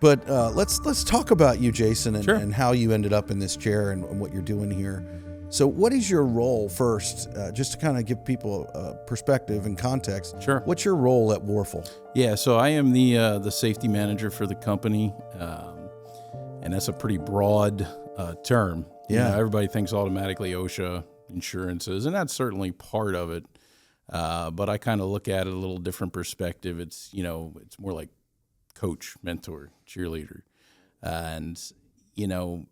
But let's talk about you, Jason, and, Sure. and how you ended up in this chair and what you're doing here. So what is your role first, just to kind of give people a perspective and context? Sure. What's your role at Warfel? Yeah, so I am the safety manager for the company, and that's a pretty broad term. Yeah. Everybody thinks automatically OSHA insurances, and that's certainly part of it. But I kind of look at it a little different perspective. It's it's more like coach, mentor, cheerleader, and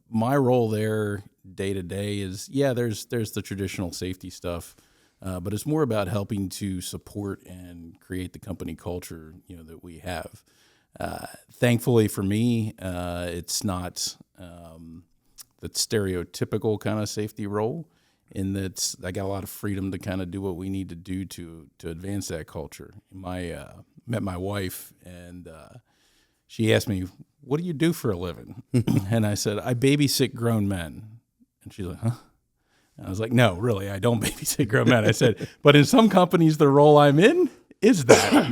my role there day to day is there's the traditional safety stuff, but it's more about helping to support and create the company culture that we have. Thankfully for me, it's not that stereotypical kind of safety role, in that I got a lot of freedom to kind of do what we need to do to advance that culture. Met my wife, and she asked me, "What do you do for a living?" And I said, "I babysit grown men." And she's like, "Huh?" And I was like, "No, really, I don't babysit grown men." I said, "But in some companies, the role I'm in is that,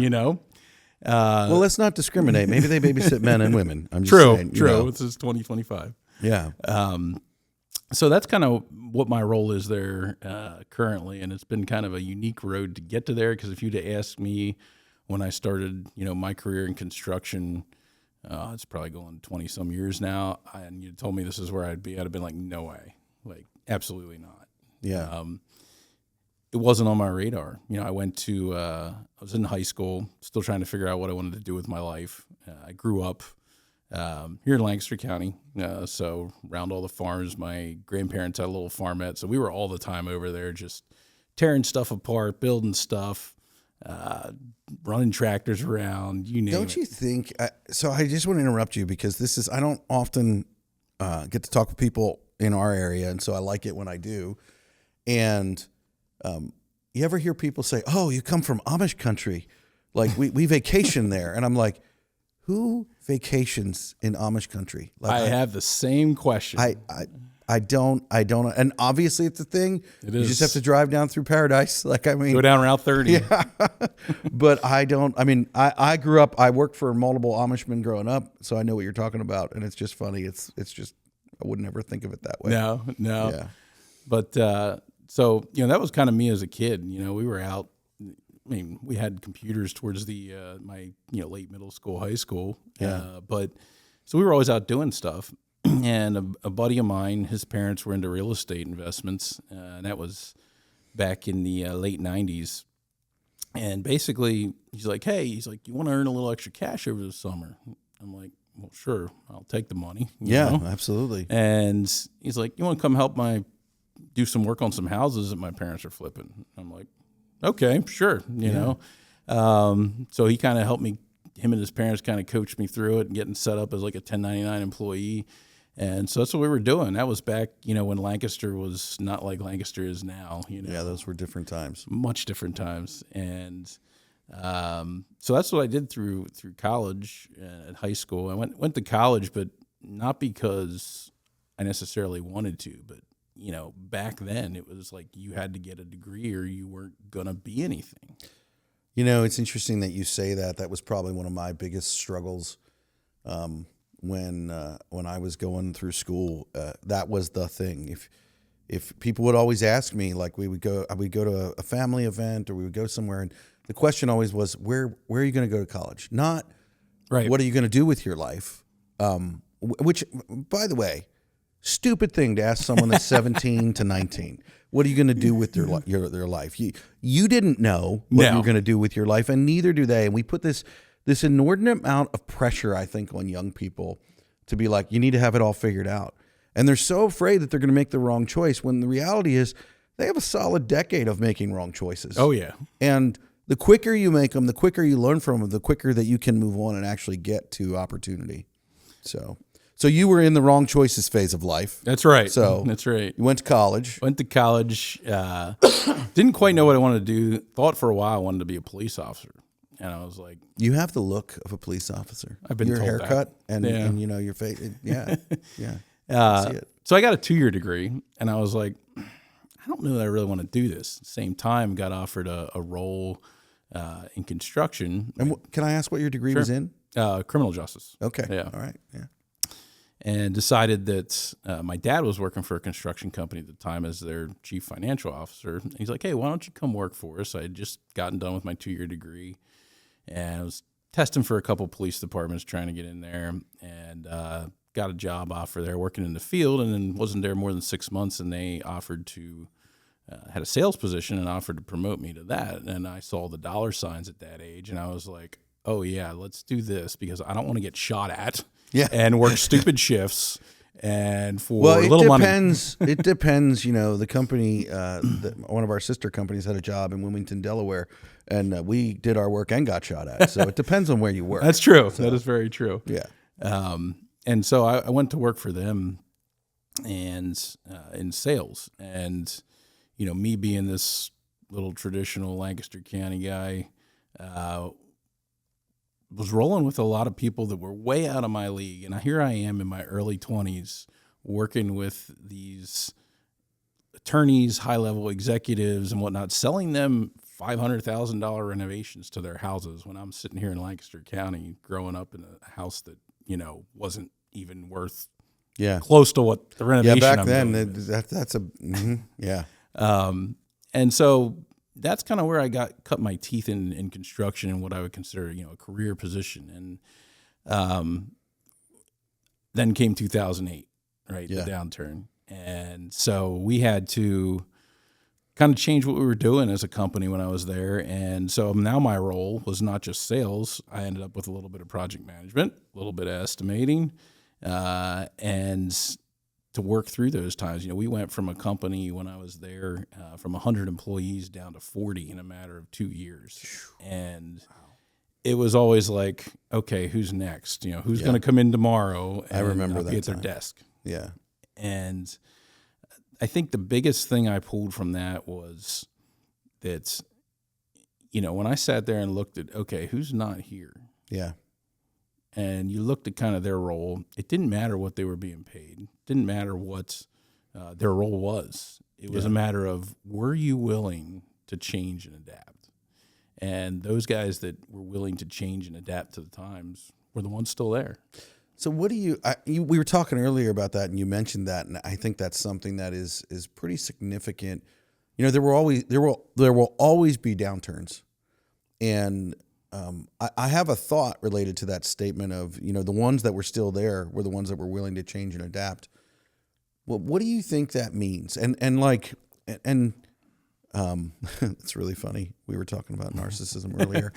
Well, let's not discriminate. Maybe they babysit men and women. I'm just saying. True. This is 2025. Yeah. So that's kind of what my role is there currently, and it's been kind of a unique road to get to there, because if you'd have asked me when I started, my career in construction, it's probably going 20-some years now, and you told me this is where I'd be, I'd have been like, no way, like absolutely not. Yeah. It wasn't on my radar. I was in high school, still trying to figure out what I wanted to do with my life. I grew up here in Lancaster County, so around all the farms. My grandparents had a little farmette, so we were all the time over there just tearing stuff apart, building stuff, running tractors around, you name it. Don't you think, so I just want to interrupt you, because I don't often get to talk with people in our area, and so I like it when I do. And you ever hear people say, "Oh, you come from Amish country, like we vacation there," and I'm like, who vacations in Amish country? Like, I have the same question. I don't, and obviously it's a thing. It You is. just have to drive down through paradise. Go down Route 30. Yeah. But I don't, I grew up, I worked for multiple Amishmen growing up, so I know what you're talking about, and it's just funny. It's just, I would never think of it that way. No. Yeah. But so that was kind of me as a kid. We were out. We had computers towards the my late middle school, high school. Yeah. But so we were always out doing stuff. And a buddy of mine, his parents were into real estate investments, and that was back in the late 90s. And basically, he's like, "You want to earn a little extra cash over the summer?" I'm like, "Well, sure, I'll take the money." you know? Absolutely. And he's like, "You want to come help do some work on some houses that my parents are flipping?" I'm like, "Okay, sure." You know? So he kind of helped me, him and his parents kind of coached me through it and getting set up as like a 1099 employee. And so that's what we were doing. That was back, when Lancaster was not like Lancaster is now. Yeah, those were different times. Much different times. And so that's what I did through college and high school. I went to college, but not because I necessarily wanted to. But, back then it was like you had to get a degree or you weren't going to be anything. It's interesting that you say that. That was probably one of my biggest struggles when I was going through school. That was the thing. If people would always ask me, like we'd go to a family event or we would go somewhere, and the question always was, where are you going to go to college? Not Right. what are you going to do with your life? Which, by the way, stupid thing to ask someone that's 17 to 19. What are you going to do with their life? You didn't know what you were going to do with your life, and neither do they. And we put this inordinate amount of pressure, I think, on young people to be like, you need to have it all figured out. And they're so afraid that they're going to make the wrong choice, when the reality is they have a solid decade of making wrong choices. Oh, yeah. And the quicker you make them, the quicker you learn from them, the quicker that you can move on and actually get to opportunity. So you were in the wrong choices phase of life. That's right. So that's right. You went to college. Didn't quite know what I wanted to do. Thought for a while I wanted to be a police officer. And I was like, you have the look of a police officer. I've been your told haircut that. and your face. Yeah. Yeah. I see it. So I got a 2-year degree, and I was like, I don't know that I really want to do this. Same time, got offered a role in construction. And can I ask what your degree was in? Criminal justice. Okay. Yeah. All right. Yeah. And decided that my dad was working for a construction company at the time as their chief financial officer. And he's like, hey, why don't you come work for us? I had just gotten done with my 2-year degree, and I was testing for a couple police departments trying to get in there, and got a job offer there working in the field, and then wasn't there more than 6 months, and they offered to had a sales position and offered to promote me to that. And I saw the dollar signs at that age, and I was like, oh yeah, let's do this, because I don't want to get shot at and work stupid shifts and for little money. It depends. You know, the company, one of our sister companies had a job in Wilmington, Delaware, and we did our work and got shot at. So it depends on where you work. That's true. So, that is very true. Yeah. And so I went to work for them and in sales. And, you know, me being this little traditional Lancaster County guy, was rolling with a lot of people that were way out of my league. And here I am in my early 20s working with these attorneys, high-level executives and whatnot, selling them $500,000 renovations to their houses when I'm sitting here in Lancaster County growing up in a house that, you know, wasn't even worth close to what the renovation. Yeah, back then, that's a, yeah. And so that's kind of where I cut my teeth in construction and what I would consider, you know, a career position. And then came 2008, right? Yeah. The downturn. And so we had to kind of change what we were doing as a company when I was there. And so now my role was not just sales. I ended up with a little bit of project management, a little bit of estimating, and to work through those times. You know, we went from a company when I was there from 100 employees down to 40 in a matter of 2 years. And it was always like, okay, who's next? You know, who's going to come in tomorrow and I remember that be at their time. desk? Yeah. And I think the biggest thing I pulled from that was that, you know, when I sat there and looked at, okay, who's not here? Yeah. And you looked at kind of their role, it didn't matter what they were being paid. It didn't matter what their role was. It was a matter of, were you willing to change and adapt? And those guys that were willing to change and adapt to the times were the ones still there. So what do we were talking earlier about that, and you mentioned that, and I think that's something that is pretty significant. You know, there will always be downturns, and I have a thought related to that statement of, you know, the ones that were still there were the ones that were willing to change and adapt. Well, what do you think that means? And it's really funny. We were talking about narcissism earlier.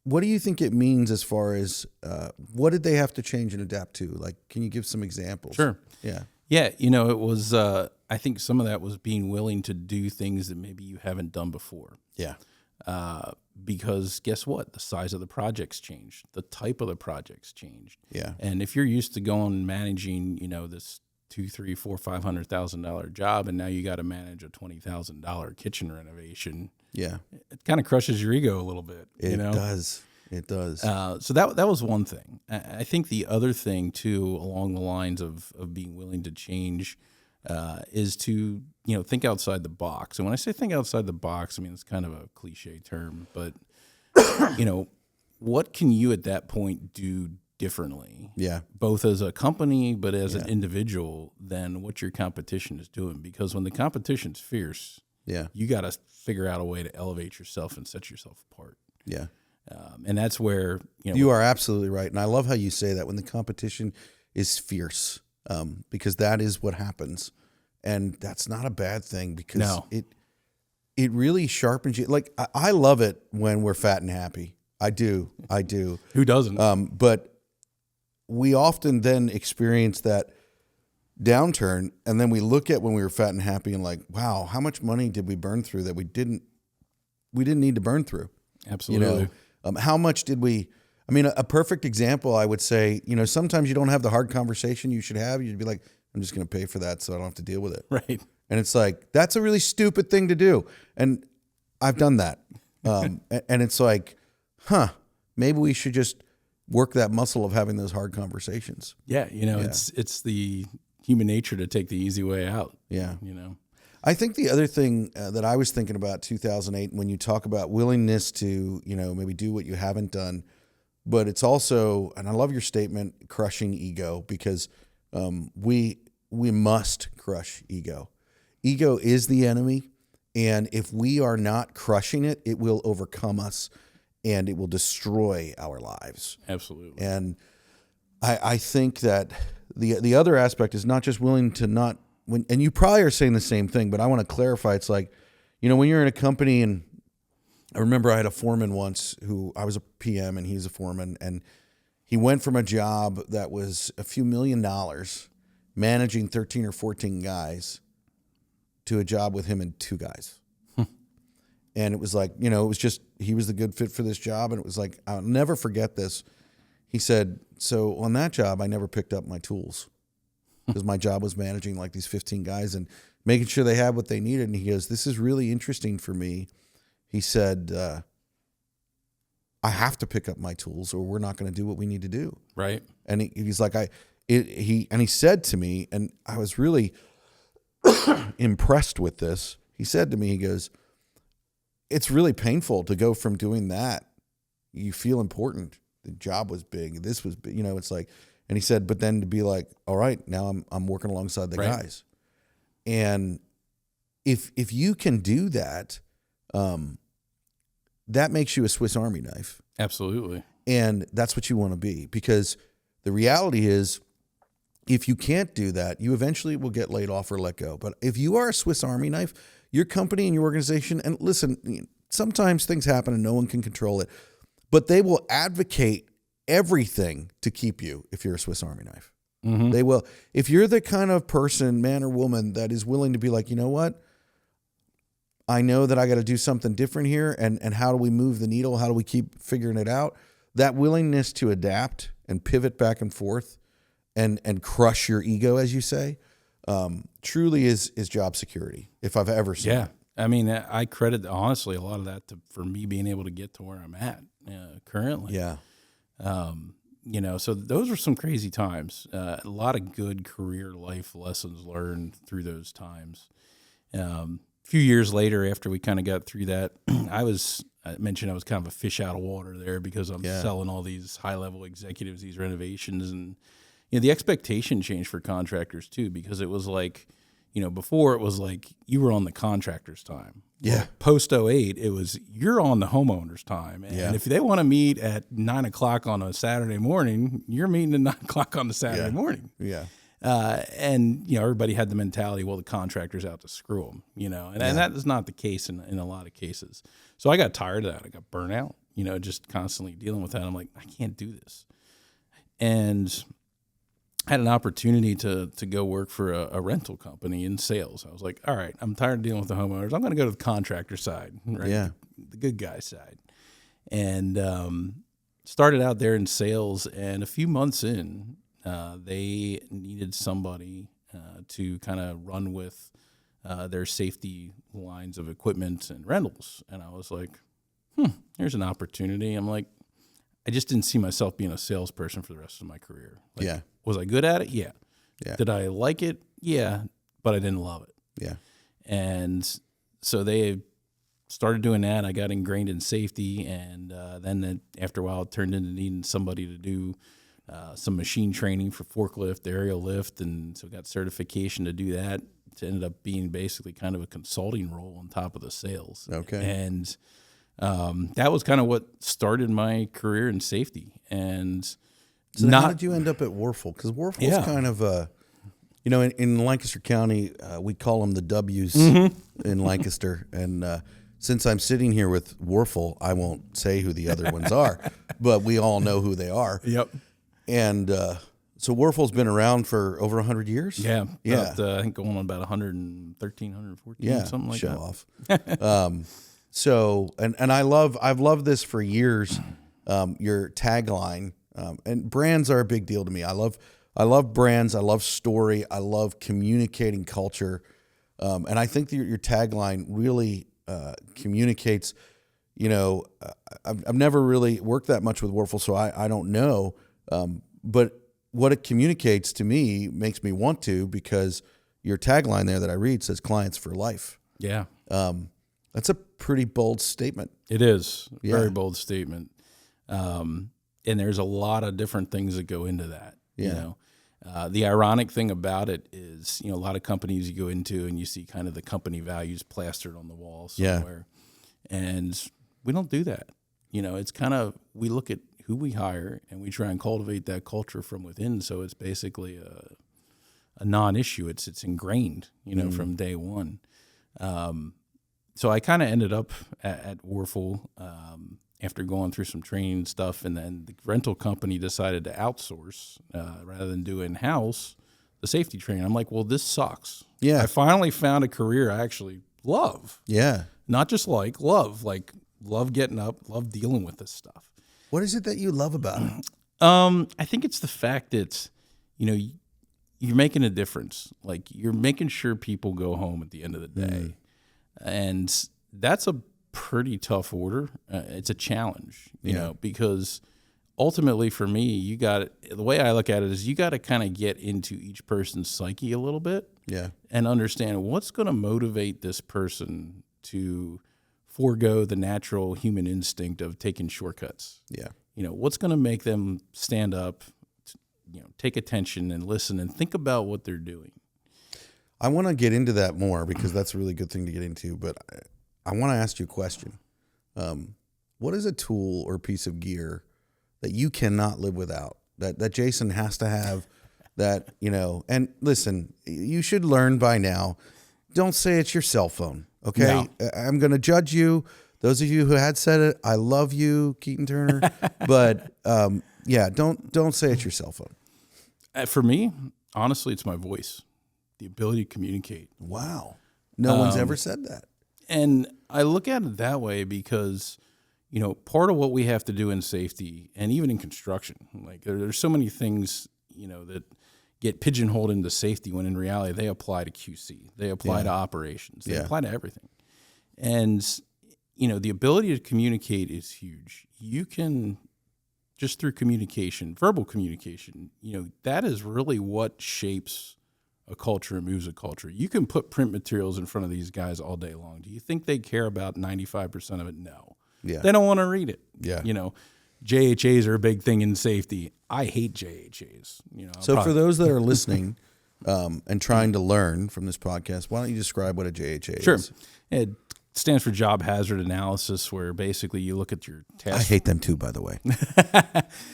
What do you think it means as far as what did they have to change and adapt to? Like, can you give some examples? Sure. Yeah. Yeah. You know, it was, I think some of that was being willing to do things that maybe you haven't done before. Yeah. Because guess what? The size of the projects changed. The type of the projects changed. Yeah. And if you're used to going and managing, you know, this $200,000, $300,000, $500,000 job, and now you got to manage a $20,000 kitchen renovation. Yeah. It kind of crushes your ego a little bit. It does. It does. So that was one thing. I think the other thing too, along the lines of being willing to change, is to, you know, think outside the box. And when I say think outside the box, I mean, it's kind of a cliche term, but you know, what can you at that point do differently? Yeah. Both as a company, but as an individual, than what your competition is doing. Because when the competition's fierce, you got to figure out a way to elevate yourself and set yourself apart. Yeah. And that's where, you are absolutely right. And I love how you say that, when the competition is fierce, because that is what happens. And that's not a bad thing, because it really sharpens you. Like, I love it when we're fat and happy. I do. Who doesn't? But we often then experience that downturn, and then we look at when we were fat and happy and like, wow, how much money did we burn through that we didn't need to burn through? Absolutely. You know, how much did we? I mean, a perfect example, I would say, you know, sometimes you don't have the hard conversation you should have. You'd be like, I'm just going to pay for that so I don't have to deal with it. Right. And it's like, that's a really stupid thing to do. And I've done that. And it's like, maybe we should just work that muscle of having those hard conversations. Yeah. You know, it's the human nature to take the easy way out. Yeah. You know, I think the other thing that I was thinking about 2008, when you talk about willingness to, you know, maybe do what you haven't done, but it's also, and I love your statement, crushing ego, because we must crush ego. Ego is the enemy, and if we are not crushing it, it will overcome us, and it will destroy our lives. Absolutely. And I think that the other aspect is not just willing to not, and you probably are saying the same thing, but I want to clarify. It's like, when you're in a company, and I remember I had a foreman once who, I was a PM and he's a foreman, and he went from a job that was a few $1 million managing 13 or 14 guys to a job with him and 2 guys. And it was like, it was just, he was the good fit for this job. And it was like, I'll never forget this. He said, so on that job, I never picked up my tools because my job was managing like these 15 guys and making sure they had what they needed. And he goes, this is really interesting for me. He said, I have to pick up my tools or we're not going to do what we need to do. Right. And he's like, he said to me, and I was really impressed with this. He said to me, he goes, it's really painful to go from doing that. You feel important. The job was big. This was big. It's like, and he said, but then to be like, all right, now I'm working alongside the guys. And if you can do that, that makes you a Swiss Army knife. Absolutely. And that's what you want to be, because the reality is, if you can't do that, you eventually will get laid off or let go. But if you are a Swiss Army knife, your company and your organization, and listen, sometimes things happen and no one can control it, but they will advocate everything to keep you if you're a Swiss Army knife. Mm-hmm. They will. If you're the kind of person, man or woman, that is willing to be like, you know what? I know that I got to do something different here. And how do we move the needle? How do we keep figuring it out? That willingness to adapt and pivot back and forth and crush your ego, as you say, truly is job security, if I've ever seen it. I mean, I credit, honestly, a lot of that for me being able to get to where I'm at currently. Yeah. So those were some crazy times. A lot of good career life lessons learned through those times. A few years later, after we kind of got through that, I mentioned I was kind of a fish out of water there because I'm selling all these high-level executives these renovations, and the expectation changed for contractors too, because it was like, before it was like you were on the contractor's time. Yeah. Well, post 08, it was you're on the homeowner's time. And if they want to meet at 9:00 on a Saturday morning, you're meeting at 9:00 on the Saturday morning. Yeah. And everybody had the mentality, well, the contractor's out to screw them, and that is not the case in a lot of cases. So I got tired of that. I got burnt out, just constantly dealing with that. I'm like, I can't do this. And I had an opportunity to go work for a rental company in sales. I was like, all right, I'm tired of dealing with the homeowners. I'm going to go to the contractor side, right? Yeah. The good guy side. And started out there in sales, and a few months in, they needed somebody to kind of run with their safety lines of equipment and rentals. And I was like, here's an opportunity. I'm like, I just didn't see myself being a salesperson for the rest of my career. Like, was I good at it? Yeah. Did I like it? Yeah, but I didn't love it. Yeah. And so they started doing that. I got ingrained in safety, and then after a while, it turned into needing somebody to do some machine training for forklift, aerial lift, and so got certification to do that. It ended up being basically kind of a consulting role on top of the sales. Okay. And that was kind of what started my career in safety. And so how did you end up at Warfel? Because Warfel's kind of in Lancaster County, we call them the W's in Lancaster. And since I'm sitting here with Warfel, I won't say who the other ones are, but we all know who they are. Yep. And so Warfel's been around for over 100 years? Yeah. About, I think going on about 113, 114, something like that. Show off. So, and I've loved this for years, your tagline, and brands are a big deal to me. I love brands. I love story. I love communicating culture. And I think that your tagline really communicates, I've never really worked that much with Warfel, so I don't know. But what it communicates to me makes me want to, because your tagline there that I read says clients for life. Yeah. That's a pretty bold statement. It is. Very bold statement. And there's a lot of different things that go into that. Yeah. You know, the ironic thing about it is, you know, a lot of companies you go into and you see kind of the company values plastered on the wall somewhere. Yeah. And we don't do that. You know, it's kind of, we look at who we hire and we try and cultivate that culture from within. So it's basically a non-issue. It's ingrained, you know, from day one. So I kind of ended up at Warfel after going through some training stuff, and then the rental company decided to outsource rather than do in-house the safety training. I'm like, well, this sucks. Yeah. I finally found a career I actually love. Yeah. Not just love getting up, love dealing with this stuff. What is it that you love about it? I think it's the fact that, you know, you're making a difference. Like, you're making sure people go home at the end of the day. And that's a pretty tough order. It's a challenge, you know, because ultimately for me, the way I look at it is you got to kind of get into each person's psyche a little bit, and understand what's going to motivate this person to forego the natural human instinct of taking shortcuts. Yeah. You know, what's going to make them stand up, you know, take attention and listen and think about what they're doing. I want to get into that more because that's a really good thing to get into, but I want to ask you a question. What is a tool or piece of gear that you cannot live without, that Jason has to have, that, you know, and listen, you should learn by now, don't say it's your cell phone, okay? No. I'm going to judge you. Those of you who had said it, I love you, Keaton Turner, but yeah, don't say it's your cell phone. For me, honestly, it's my voice. The ability to communicate. Wow. No one's ever said that. And I look at it that way because, you know, part of what we have to do in safety and even in construction, like there's so many things, you know, that get pigeonholed into safety when in reality they apply to QC. They apply to operations. They apply to everything. And, you know, the ability to communicate is huge. You can, just through communication, verbal communication, you know, that is really what shapes a culture and moves a culture. You can put print materials in front of these guys all day long. Do you think they care about 95% of it? No. Yeah. They don't want to read it. Yeah. You know, JHAs are a big thing in safety. I hate JHAs. You know. So for those that are listening and trying to learn from this podcast, why don't you describe what a JHA is? Sure. It stands for Job Hazard Analysis, where basically you look at your task. I hate them too, by the way.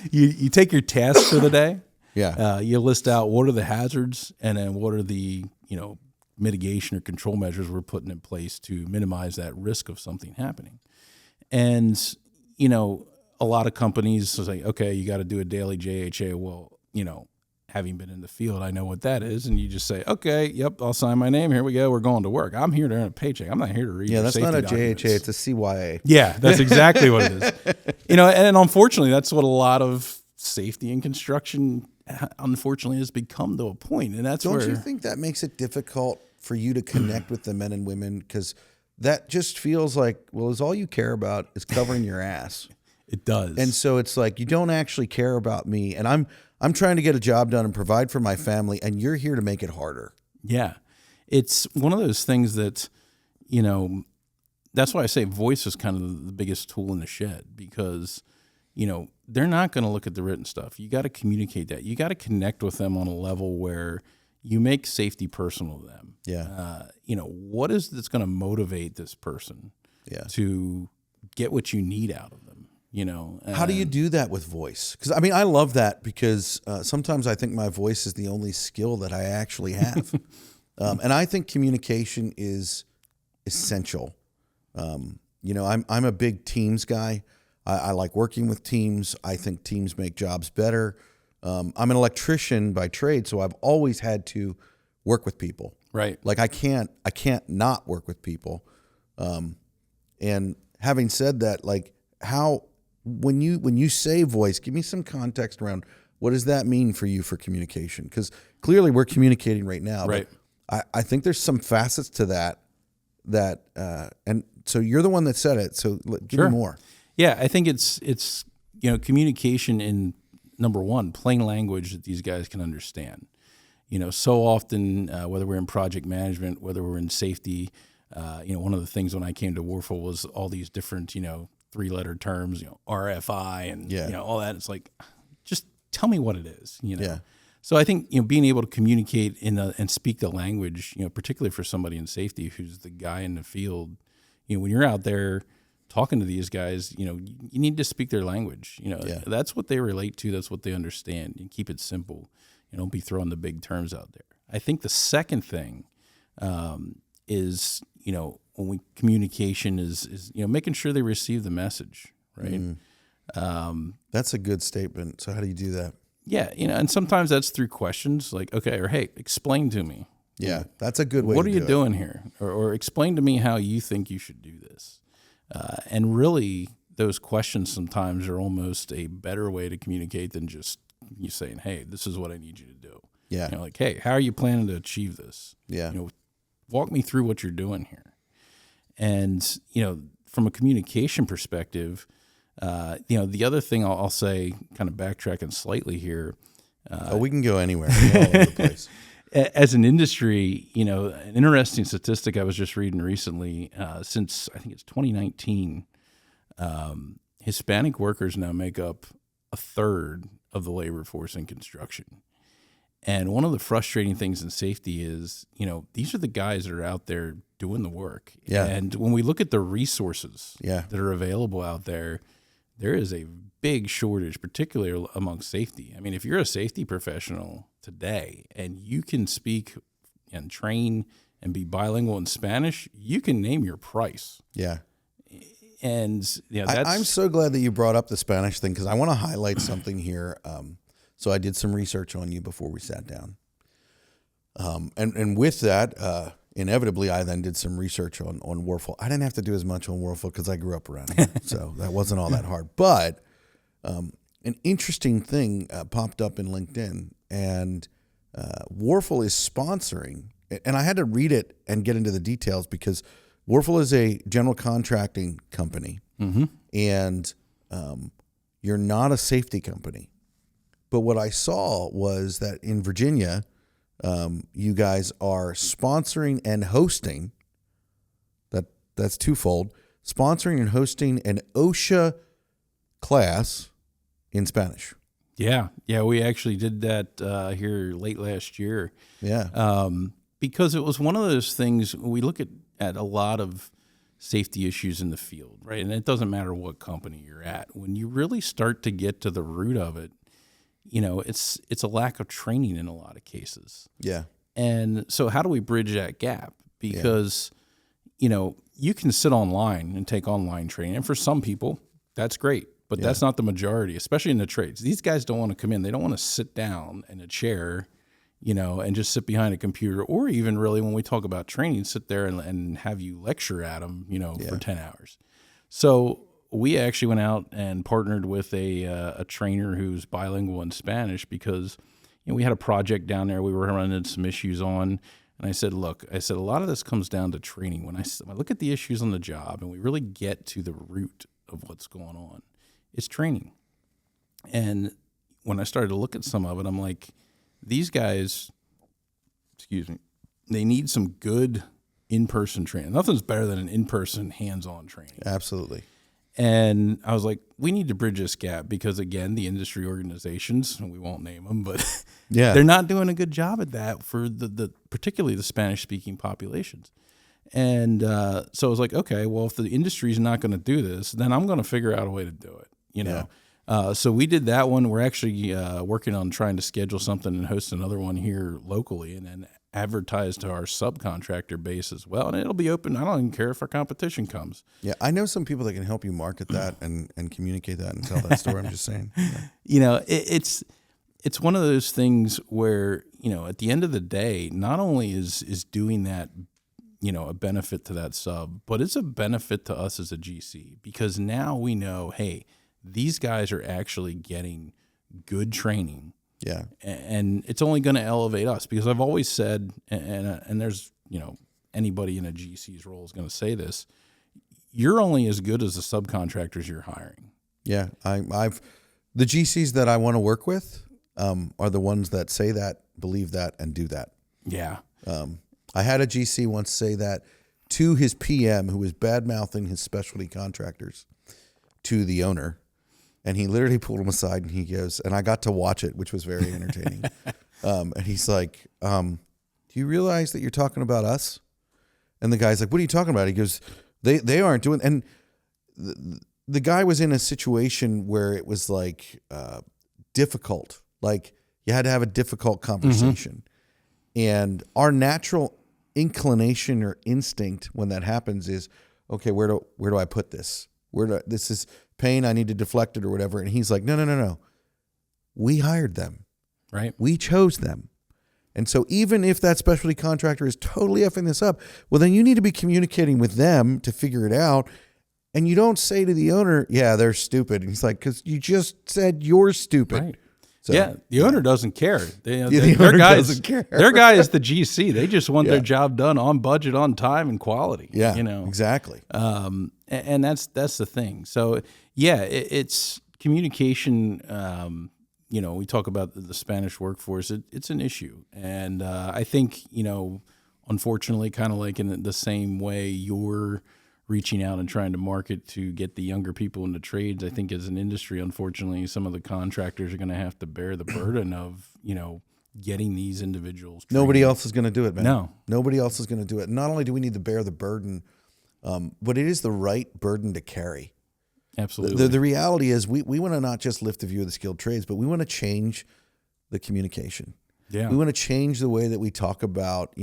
You take your tasks for the day. Yeah. You list out what are the hazards and then what are the, you know, mitigation or control measures we're putting in place to minimize that risk of something happening. And, you know, a lot of companies say, okay, you got to do a daily JHA. Well, you know, having been in the field, I know what that is. And you just say, okay, yep, I'll sign my name. Here we go. We're going to work. I'm here to earn a paycheck. I'm not here to read. Yeah, that's not a documents. JHA. It's a CYA. Yeah, that's exactly what it is. You know, and unfortunately, that's what a lot of safety and construction unfortunately has become to a point, and that's Don't you think that makes it difficult for you to connect with the men and women, because that just feels like, well, is all you care about is covering your ass. It does. And so it's like, you don't actually care about me, and I'm trying to get a job done and provide for my family, and you're here to make it harder. Yeah, it's one of those things that, you know, that's why I say voice is kind of the biggest tool in the shed, because, you know, they're not going to look at the written stuff. You got to communicate that. You got to connect with them on a level where you make safety personal to them. Yeah. You know, what is that's going to motivate this person to get what you need out of them? You know, how do you do that with voice? Because I mean, I love that, because sometimes I think my voice is the only skill that I actually have. And I think communication is essential. You know, I'm a big teams guy. I like working with teams. I think teams make jobs better. I'm an electrician by trade, so I've always had to work with people. Right. Like I can't not work with people. And having said that, like when you say voice, give me some context around what does that mean for you for communication? Because clearly we're communicating right now. Right. But I think there's some facets to that, and so you're the one that said it. So give me more. Yeah, I think it's you know, communication in, number one, plain language that these guys can understand. You know, so often, whether we're in project management, whether we're in safety, you know, one of the things when I came to Warfel was all these different, you know, 3-letter terms, RFI and Yeah. all that. It's like, just tell me what it is, Yeah. So I think being able to communicate and speak the language, particularly for somebody in safety who's the guy in the field, when you're out there talking to these guys, you need to speak their language. That's what they relate to. That's what they understand. And keep it simple. Don't be throwing the big terms out there. I think the second thing is, communication is making sure they receive the message, right? That's a good statement. So how do you do that? Yeah, and sometimes that's through questions like, okay, or hey, explain to me. Yeah, that's a good way. What are you doing here? Or explain to me how you think you should do this. And really, those questions sometimes are almost a better way to communicate than just you saying, hey, this is what I need you to do. Yeah. Like, hey, how are you planning to achieve this? Yeah. Walk me through what you're doing here. And, from a communication perspective, the other thing I'll say, kind of backtracking slightly here. We can go anywhere. We're all over the place. As an industry, an interesting statistic I was just reading recently, since I think it's 2019, Hispanic workers now make up a third of the labor force in construction. And one of the frustrating things in safety is, these are the guys that are out there doing the work. Yeah. And when we look at the resources Yeah. that are available out there is a big shortage, particularly among safety. I mean, if you're a safety professional today and you can speak and train and be bilingual in Spanish, you can name your price. Yeah. And that's, I'm so glad that you brought up the Spanish thing because I want to highlight something here. So I did some research on you before we sat down. And with that, inevitably, I then did some research on Warfel. I didn't have to do as much on Warfel because I grew up around here, so that wasn't all that hard. But an interesting thing popped up in LinkedIn, and Warfel is sponsoring, and I had to read it and get into the details because Warfel is a general contracting company, and you're not a safety company. But what I saw was that in Virginia, you guys are sponsoring and hosting, that's twofold, sponsoring and hosting an OSHA class in Spanish. Yeah, we actually did that here late last year. Yeah. Because it was one of those things, we look at a lot of safety issues in the field, right? And it doesn't matter what company you're at. When you really start to get to the root of it, it's a lack of training in a lot of cases. Yeah. And so how do we bridge that gap? Because, you can sit online and take online training. And for some people, that's great. But that's not the majority, especially in the trades. These guys don't want to come in. They don't want to sit down in a chair, and just sit behind a computer. Or even really when we talk about training, sit there and have you lecture at them, for 10 hours. So we actually went out and partnered with a trainer who's bilingual in Spanish because we had a project down there we were running into some issues on. And I said, a lot of this comes down to training. When I look at the issues on the job and we really get to the root of what's going on, it's training. And when I started to look at some of it, I'm like, these guys, they need some good in-person training. Nothing's better than an in-person hands-on training. Absolutely. And I was like, we need to bridge this gap because, again, the industry organizations, and we won't name them, but they're not doing a good job at that for the particularly the Spanish-speaking populations. And so I was like, okay, well, if the industry is not going to do this, then I'm going to figure out a way to do it, So we did that one. We're actually working on trying to schedule something and host another one here locally and then advertise to our subcontractor base as well. And it'll be open. I don't even care if our competition comes. Yeah, I know some people that can help you market that and communicate that and tell that story. I'm just saying. It's one of those things where, at the end of the day, not only is doing that, a benefit to that sub, but it's a benefit to us as a GC because now we know, hey, these guys are actually getting good training. Yeah. And it's only going to elevate us because I've always said, and there's, anybody in a GC's role is going to say this, you're only as good as the subcontractors you're hiring. Yeah. The GCs that I want to work with are the ones that say that, believe that, and do that. Yeah. I had a GC once say that to his PM who was bad-mouthing his specialty contractors. to the owner, and he literally pulled him aside and he goes, and I got to watch it, which was very entertaining. And he's like, do you realize that you're talking about us? And the guy's like, what are you talking about? He goes, they aren't doing, and the guy was in a situation where it was like difficult. Like you had to have a difficult conversation. And our natural inclination or instinct when that happens is, okay, where do I put this? This is pain, I need to deflect it or whatever. And he's like, no. We hired them. Right. We chose them. And so even if that specialty contractor is totally effing this up, well, then you need to be communicating with them to figure it out. And you don't say to the owner, yeah, they're stupid. And he's like, because you just said you're stupid. Right. So, yeah, the owner doesn't care. The owner doesn't care. Their guy is the GC. They just want their job done on budget, on time, and quality. Yeah, exactly. exactly. And that's the thing. So yeah, it's communication. We talk about the Spanish workforce. It's an issue, and I think unfortunately, kind of like in the same way you're reaching out and trying to market to get the younger people into trades, I think as an industry, unfortunately, some of the contractors are going to have to bear the burden of, getting these individuals trained. Nobody else is going to do it, man. No. Nobody else is going to do it. Not only do we need to bear the burden, but it is the right burden to carry. Absolutely. The reality is we want to not just lift the view of the skilled trades, but we want to change the communication. Yeah. We want to change the way that we talk about,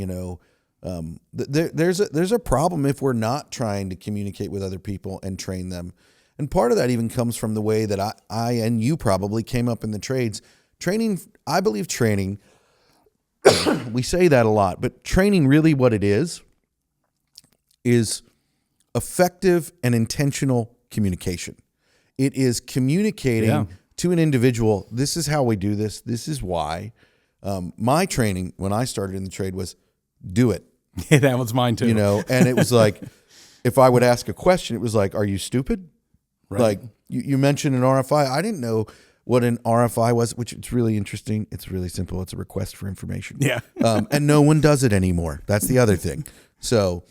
there's a problem if we're not trying to communicate with other people and train them. And part of that even comes from the way that I and you probably came up in the trades. I believe training, we say that a lot, but training really what it is effective and intentional communication. It is communicating to an individual, this is how we do this, this is why. My training when I started in the trade was do it. Yeah, that was mine too. And it was like, if I would ask a question, it was like, are you stupid? Right. Like you mentioned an RFI. I didn't know what an RFI was, which it's really interesting. It's really simple. It's a request for information. Yeah. And no one does it anymore. That's the other thing. So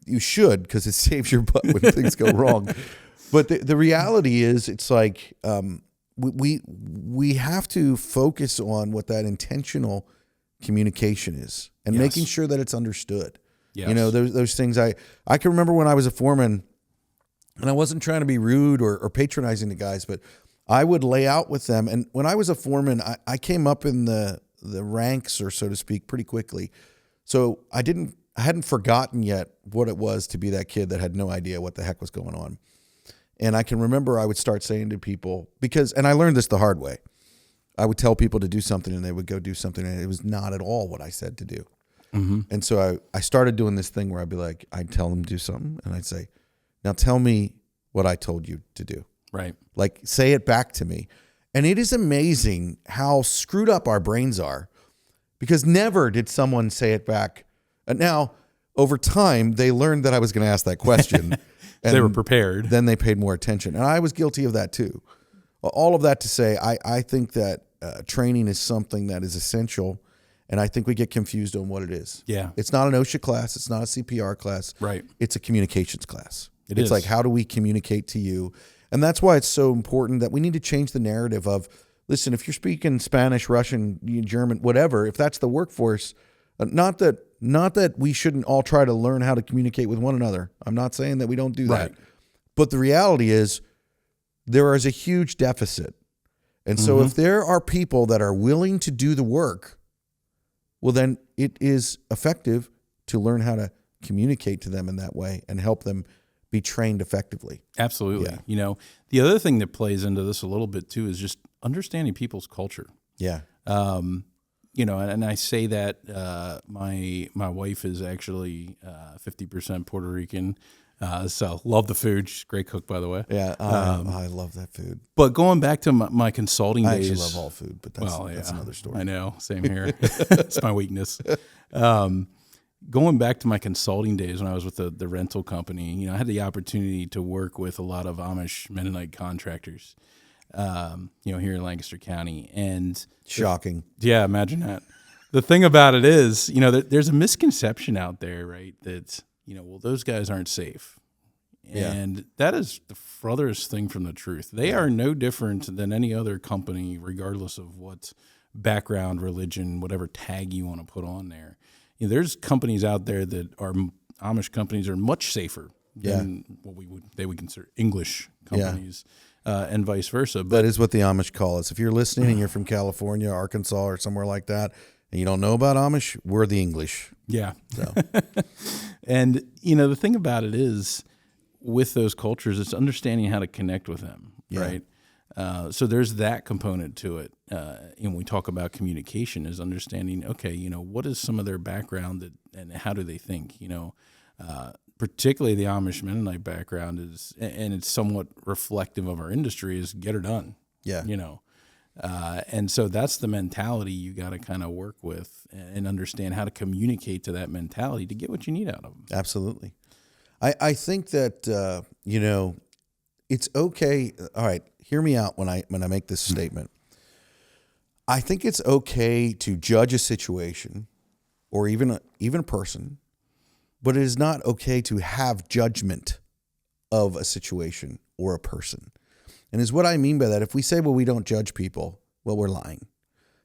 you should, because it saves your butt when things go wrong. But the reality is it's like we have to focus on what that intentional communication is and making sure that it's understood. Yes. Those things I can remember when I was a foreman, and I wasn't trying to be rude or patronizing to guys, but I would lay out with them. And when I was a foreman, I came up in the ranks, or so to speak, pretty quickly. So I hadn't forgotten yet what it was to be that kid that had no idea what the heck was going on. And I can remember I would start saying to people, and I learned this the hard way. I would tell people to do something and they would go do something, and it was not at all what I said to do. Mm-hmm. And so I started doing this thing where I'd tell them to do something, and I'd say, now tell me what I told you to do. Right. Like, say it back to me. And it is amazing how screwed up our brains are, because never did someone say it back. And now, over time, they learned that I was going to ask that question. And they were prepared. Then they paid more attention. And I was guilty of that too. All of that to say, I think that training is something that is essential, and I think we get confused on what it is. Yeah. It's not an OSHA class. It's not a CPR class. Right. It's a communications class. It's like, how do we communicate to you? And that's why it's so important that we need to change the narrative of, listen, if you're speaking Spanish, Russian, German, whatever, if that's the workforce, not that we shouldn't all try to learn how to communicate with one another. I'm not saying that we don't do that. But the reality is there is a huge deficit. And so if there are people that are willing to do the work, well, then it is effective to learn how to communicate to them in that way and help them be trained effectively. Absolutely. Yeah. The other thing that plays into this a little bit too is just understanding people's culture. Yeah. And I say that my wife is actually 50% Puerto Rican, so love the food. She's a great cook, by the way. Yeah, I love that food. But going back to my consulting days, I actually love all food, but that's another story. I know, same here. It's my weakness. Going back to my consulting days when I was with the rental company, I had the opportunity to work with a lot of Amish Mennonite contractors. Here in Lancaster County, and shocking. Yeah, imagine that. The thing about it is, there's a misconception out there, right? That, well, those guys aren't safe. Yeah. And that is the furthest thing from the truth. They are no different than any other company, regardless of what background, religion, whatever tag you want to put on there. There's companies out there that are Amish companies are much safer than what they would consider English companies, and vice versa. But that is what the Amish call us. If you're listening and you're from California, Arkansas, or somewhere like that, and you don't know about Amish, we're the English. Yeah. So. And, the thing about it is, with those cultures, it's understanding how to connect with them, right? So there's that component to it. And we talk about communication is understanding, okay, what is some of their background and how do they think, particularly the Amish Mennonite background is, and it's somewhat reflective of our industry, is get her done. Yeah. And so that's the mentality you got to kind of work with and understand how to communicate to that mentality to get what you need out of them. Absolutely. I think that, it's okay. All right. Hear me out when I make this statement. I think it's okay to judge a situation or even a person, but it is not okay to have judgment of a situation or a person. And is what I mean by that. If we say, well, we don't judge people, well, we're lying.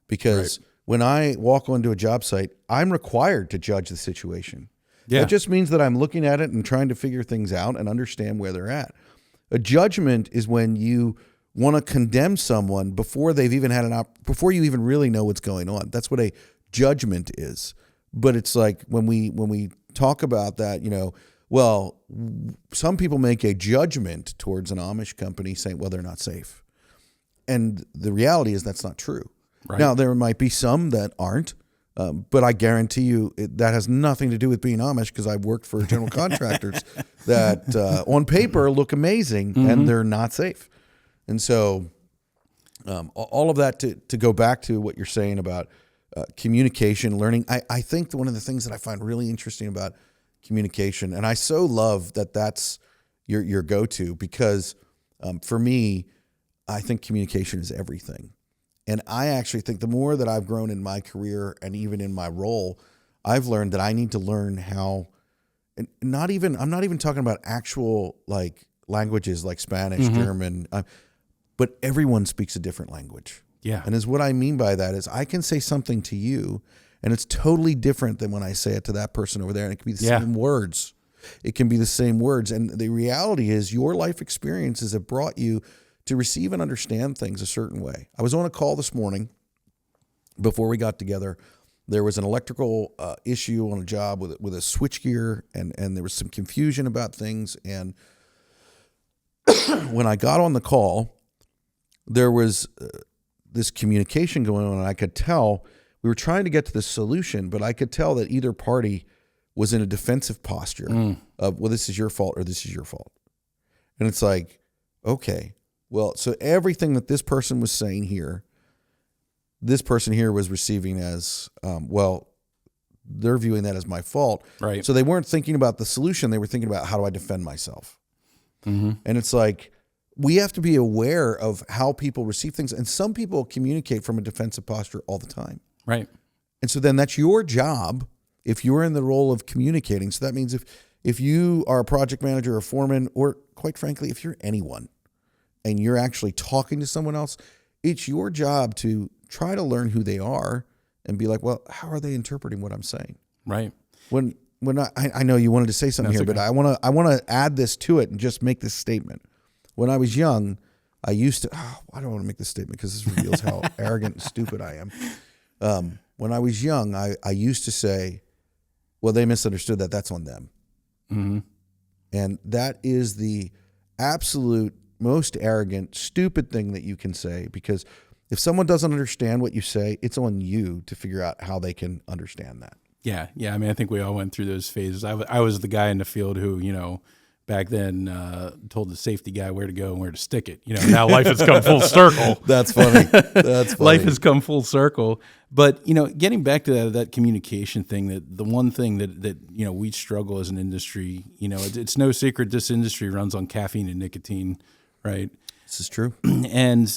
Because when I walk onto a job site, I'm required to judge the situation. Yeah. That just means that I'm looking at it and trying to figure things out and understand where they're at. A judgment is when you want to condemn someone before they've even had before you even really know what's going on. That's what a judgment is. But it's like when we talk about that, well, some people make a judgment towards an Amish company saying, well, they're not safe. And the reality is that's not true. Right. Now, there might be some that aren't, but I guarantee you that has nothing to do with being Amish, because I've worked for general contractors that on paper look amazing and they're not safe. And so all of that to go back to what you're saying about communication, learning, I think one of the things that I find really interesting about communication, and I so love that that's your go-to, because for me, I think communication is everything. And I actually think the more that I've grown in my career and even in my role, I've learned that I need to learn how, I'm not even talking about actual like languages like Spanish, German, but everyone speaks a different language. Yeah. And what I mean by that is I can say something to you and it's totally different than when I say it to that person over there. And it can be the same words. It can be the same words. And the reality is your life experiences have brought you to receive and understand things a certain way. I was on a call this morning before we got together. There was an electrical issue on a job with a switchgear, and there was some confusion about things. And when I got on the call, there was this communication going on, and I could tell we were trying to get to the solution, but I could tell that either party was in a defensive posture of, well, this is your fault or this is your fault. And it's like, okay, well, so everything that this person was saying here, this person here was receiving as, well, they're viewing that as my fault. Right. So they weren't thinking about the solution. They were thinking about, how do I defend myself? And it's like, we have to be aware of how people receive things. And some people communicate from a defensive posture all the time. Right. And so then that's your job if you're in the role of communicating. So that means if you are a project manager or foreman, or quite frankly, if you're anyone and you're actually talking to someone else, it's your job to try to learn who they are and be like, well, how are they interpreting what I'm saying? Right. When I know you wanted to say something here, but I want to add this to it and just make this statement. When I was young, I used to, I don't want to make this statement because this reveals how arrogant and stupid I am. When I was young, I used to say, well, they misunderstood that. That's on them. And that is the absolute most arrogant, stupid thing that you can say, because if someone doesn't understand what you say, it's on you to figure out how they can understand that. Yeah. I mean, I think we all went through those phases. I was the guy in the field who, back then told the safety guy where to go and where to stick it. Now life has come full circle. That's funny. That's funny. Life has come full circle. But, getting back to that communication thing, that the one thing that we struggle as an industry, it's no secret this industry runs on caffeine and nicotine, right? This is true. And,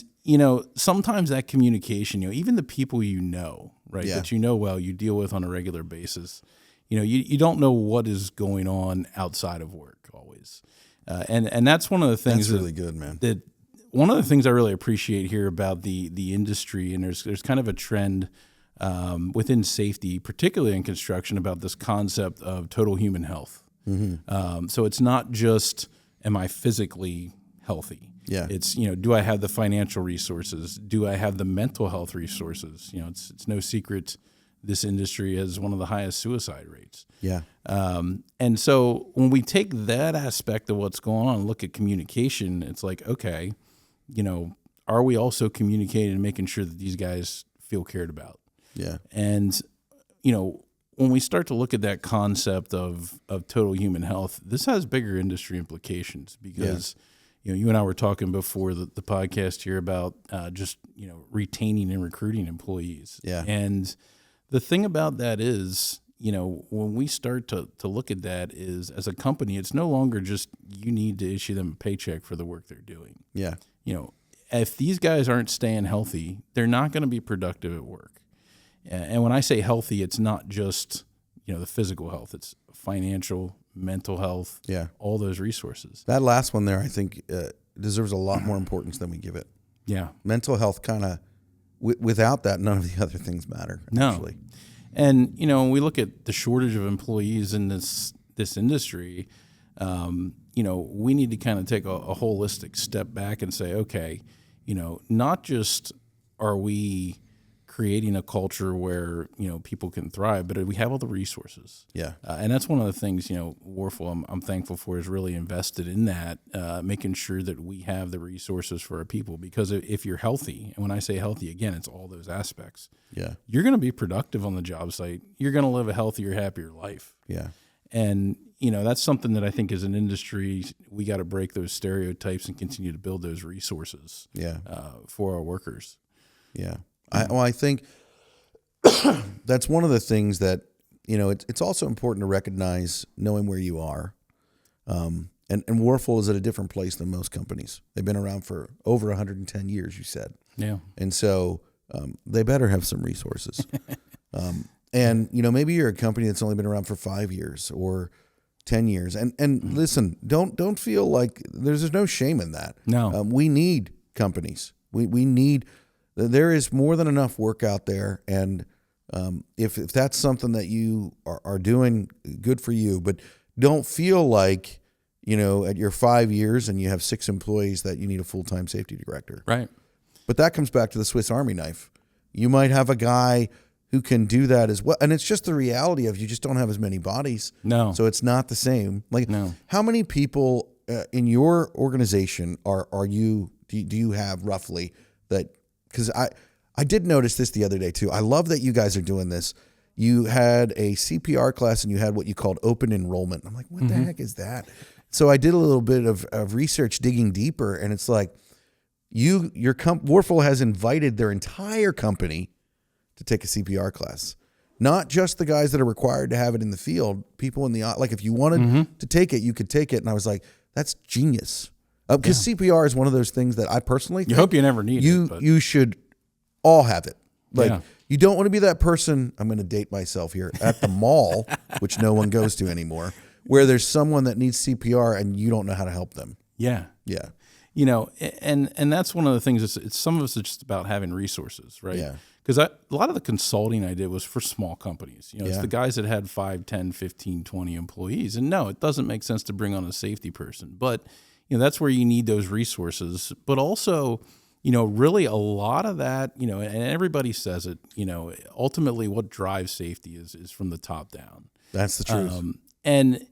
sometimes that communication, even the people right, that well, you deal with on a regular basis, you don't know what is going on outside of work always. And that's one of the things That's really good, man. that one of the things I really appreciate here about the industry, and there's kind of a trend within safety, particularly in construction, about this concept of total human health. So it's not just, am I physically healthy? Yeah. It's, do I have the financial resources? Do I have the mental health resources? It's no secret this industry has one of the highest suicide rates. Yeah. And so when we take that aspect of what's going on and look at communication, it's like, okay, are we also communicating and making sure that these guys feel cared about? Yeah. And, when we start to look at that concept of total human health, this has bigger industry implications because, you and I were talking before the podcast here about just, retaining and recruiting employees. Yeah. And the thing about that is, when we start to look at that is, as a company, it's no longer just you need to issue them a paycheck for the work they're doing. Yeah. If these guys aren't staying healthy, they're not going to be productive at work. And when I say healthy, it's not just, the physical health. It's financial, mental health, all those resources. That last one there, I think, deserves a lot more importance than we give it. Yeah. Mental health kind of, without that, none of the other things matter, actually. And, when we look at the shortage of employees in this industry, we need to kind of take a holistic step back and say, okay, not just are we creating a culture where, people can thrive, but we have all the resources. Yeah. And that's one of the things, Warfel, I'm thankful for, is really invested in that, making sure that we have the resources for our people. Because if you're healthy, and when I say healthy, again, it's all those aspects. Yeah. You're going to be productive on the job site. You're going to live a healthier, happier life. Yeah. And, that's something that I think as an industry, we got to break those stereotypes and continue to build those resources for our workers. Yeah. I think that's one of the things that, it's also important to recognize knowing where you are. And Warfel is at a different place than most companies. They've been around for over 110 years, you said. Yeah. And so they better have some resources. And, maybe you're a company that's only been around for 5 years or 10 years. And listen, don't feel like there's no shame in that. No. We need companies. We need... There is more than enough work out there, and if that's something that you are doing, good for you. But don't feel like, at your 5 years and you have 6 employees that you need a full-time safety director. Right. But that comes back to the Swiss Army knife. You might have a guy who can do that as well, and it's just the reality of you just don't have as many bodies. No. So it's not the same. Like, no. How many people in your organization do you have roughly that? Because I did notice this the other day, too. I love that you guys are doing this. You had a CPR class and you had what you called open enrollment. I'm like, what the heck is that? So I did a little bit of research digging deeper, and it's like Warfel has invited their entire company to take a CPR class. Not just the guys that are required to have it in the field, people in the, like if you wanted to take it, you could take it. And I was like, that's genius. Because CPR is one of those things that I personally think you hope you never need it. You should all have it. Like, you don't want to be that person, I'm going to date myself here, at the mall, which no one goes to anymore, where there's someone that needs CPR and you don't know how to help them. Yeah. Yeah. And that's one of the things, it's some of us, it's just about having resources, right? Yeah. Because a lot of the consulting I did was for small companies. It's the guys that had 5, 10, 15, 20 employees. And no, it doesn't make sense to bring on a safety person. But that's where you need those resources. But also, really a lot of that, and everybody says it, ultimately what drives safety is from the top down. That's the truth. And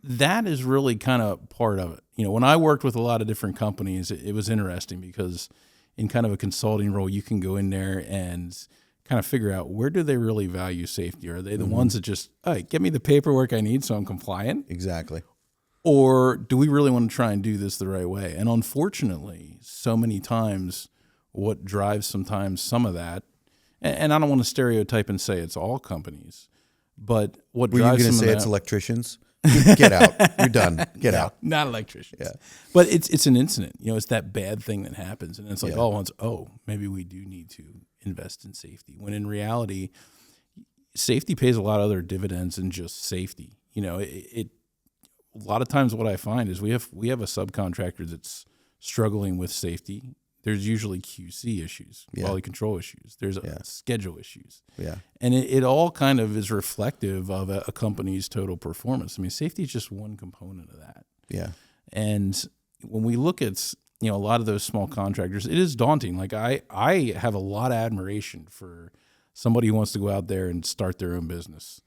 that is really kind of part of it. When I worked with a lot of different companies, it was interesting because in kind of a consulting role, you can go in there and kind of figure out, where do they really value safety? Are they the ones that just, hey, get me the paperwork I need so I'm compliant? Exactly. Or do we really want to try and do this the right way? And unfortunately, so many times what drives sometimes some of that, and I don't want to stereotype and say it's all companies, but what Were drives you going to some say of it's that, electricians? Get out. You're done. Get out. Not electricians. Yeah. But it's an incident. It's that bad thing that happens. And it's like, maybe we do need to invest in safety. When in reality, safety pays a lot of other dividends than just safety. lot of times what I find is we have a subcontractor that's struggling with safety. There's usually QC issues, quality control issues. There's schedule issues. Yeah. And it all kind of is reflective of a company's total performance. I mean, safety is just one component of that. Yeah. And when we look at, a lot of those small contractors, it is daunting. Like I have a lot of admiration for somebody who wants to go out there and start their own business.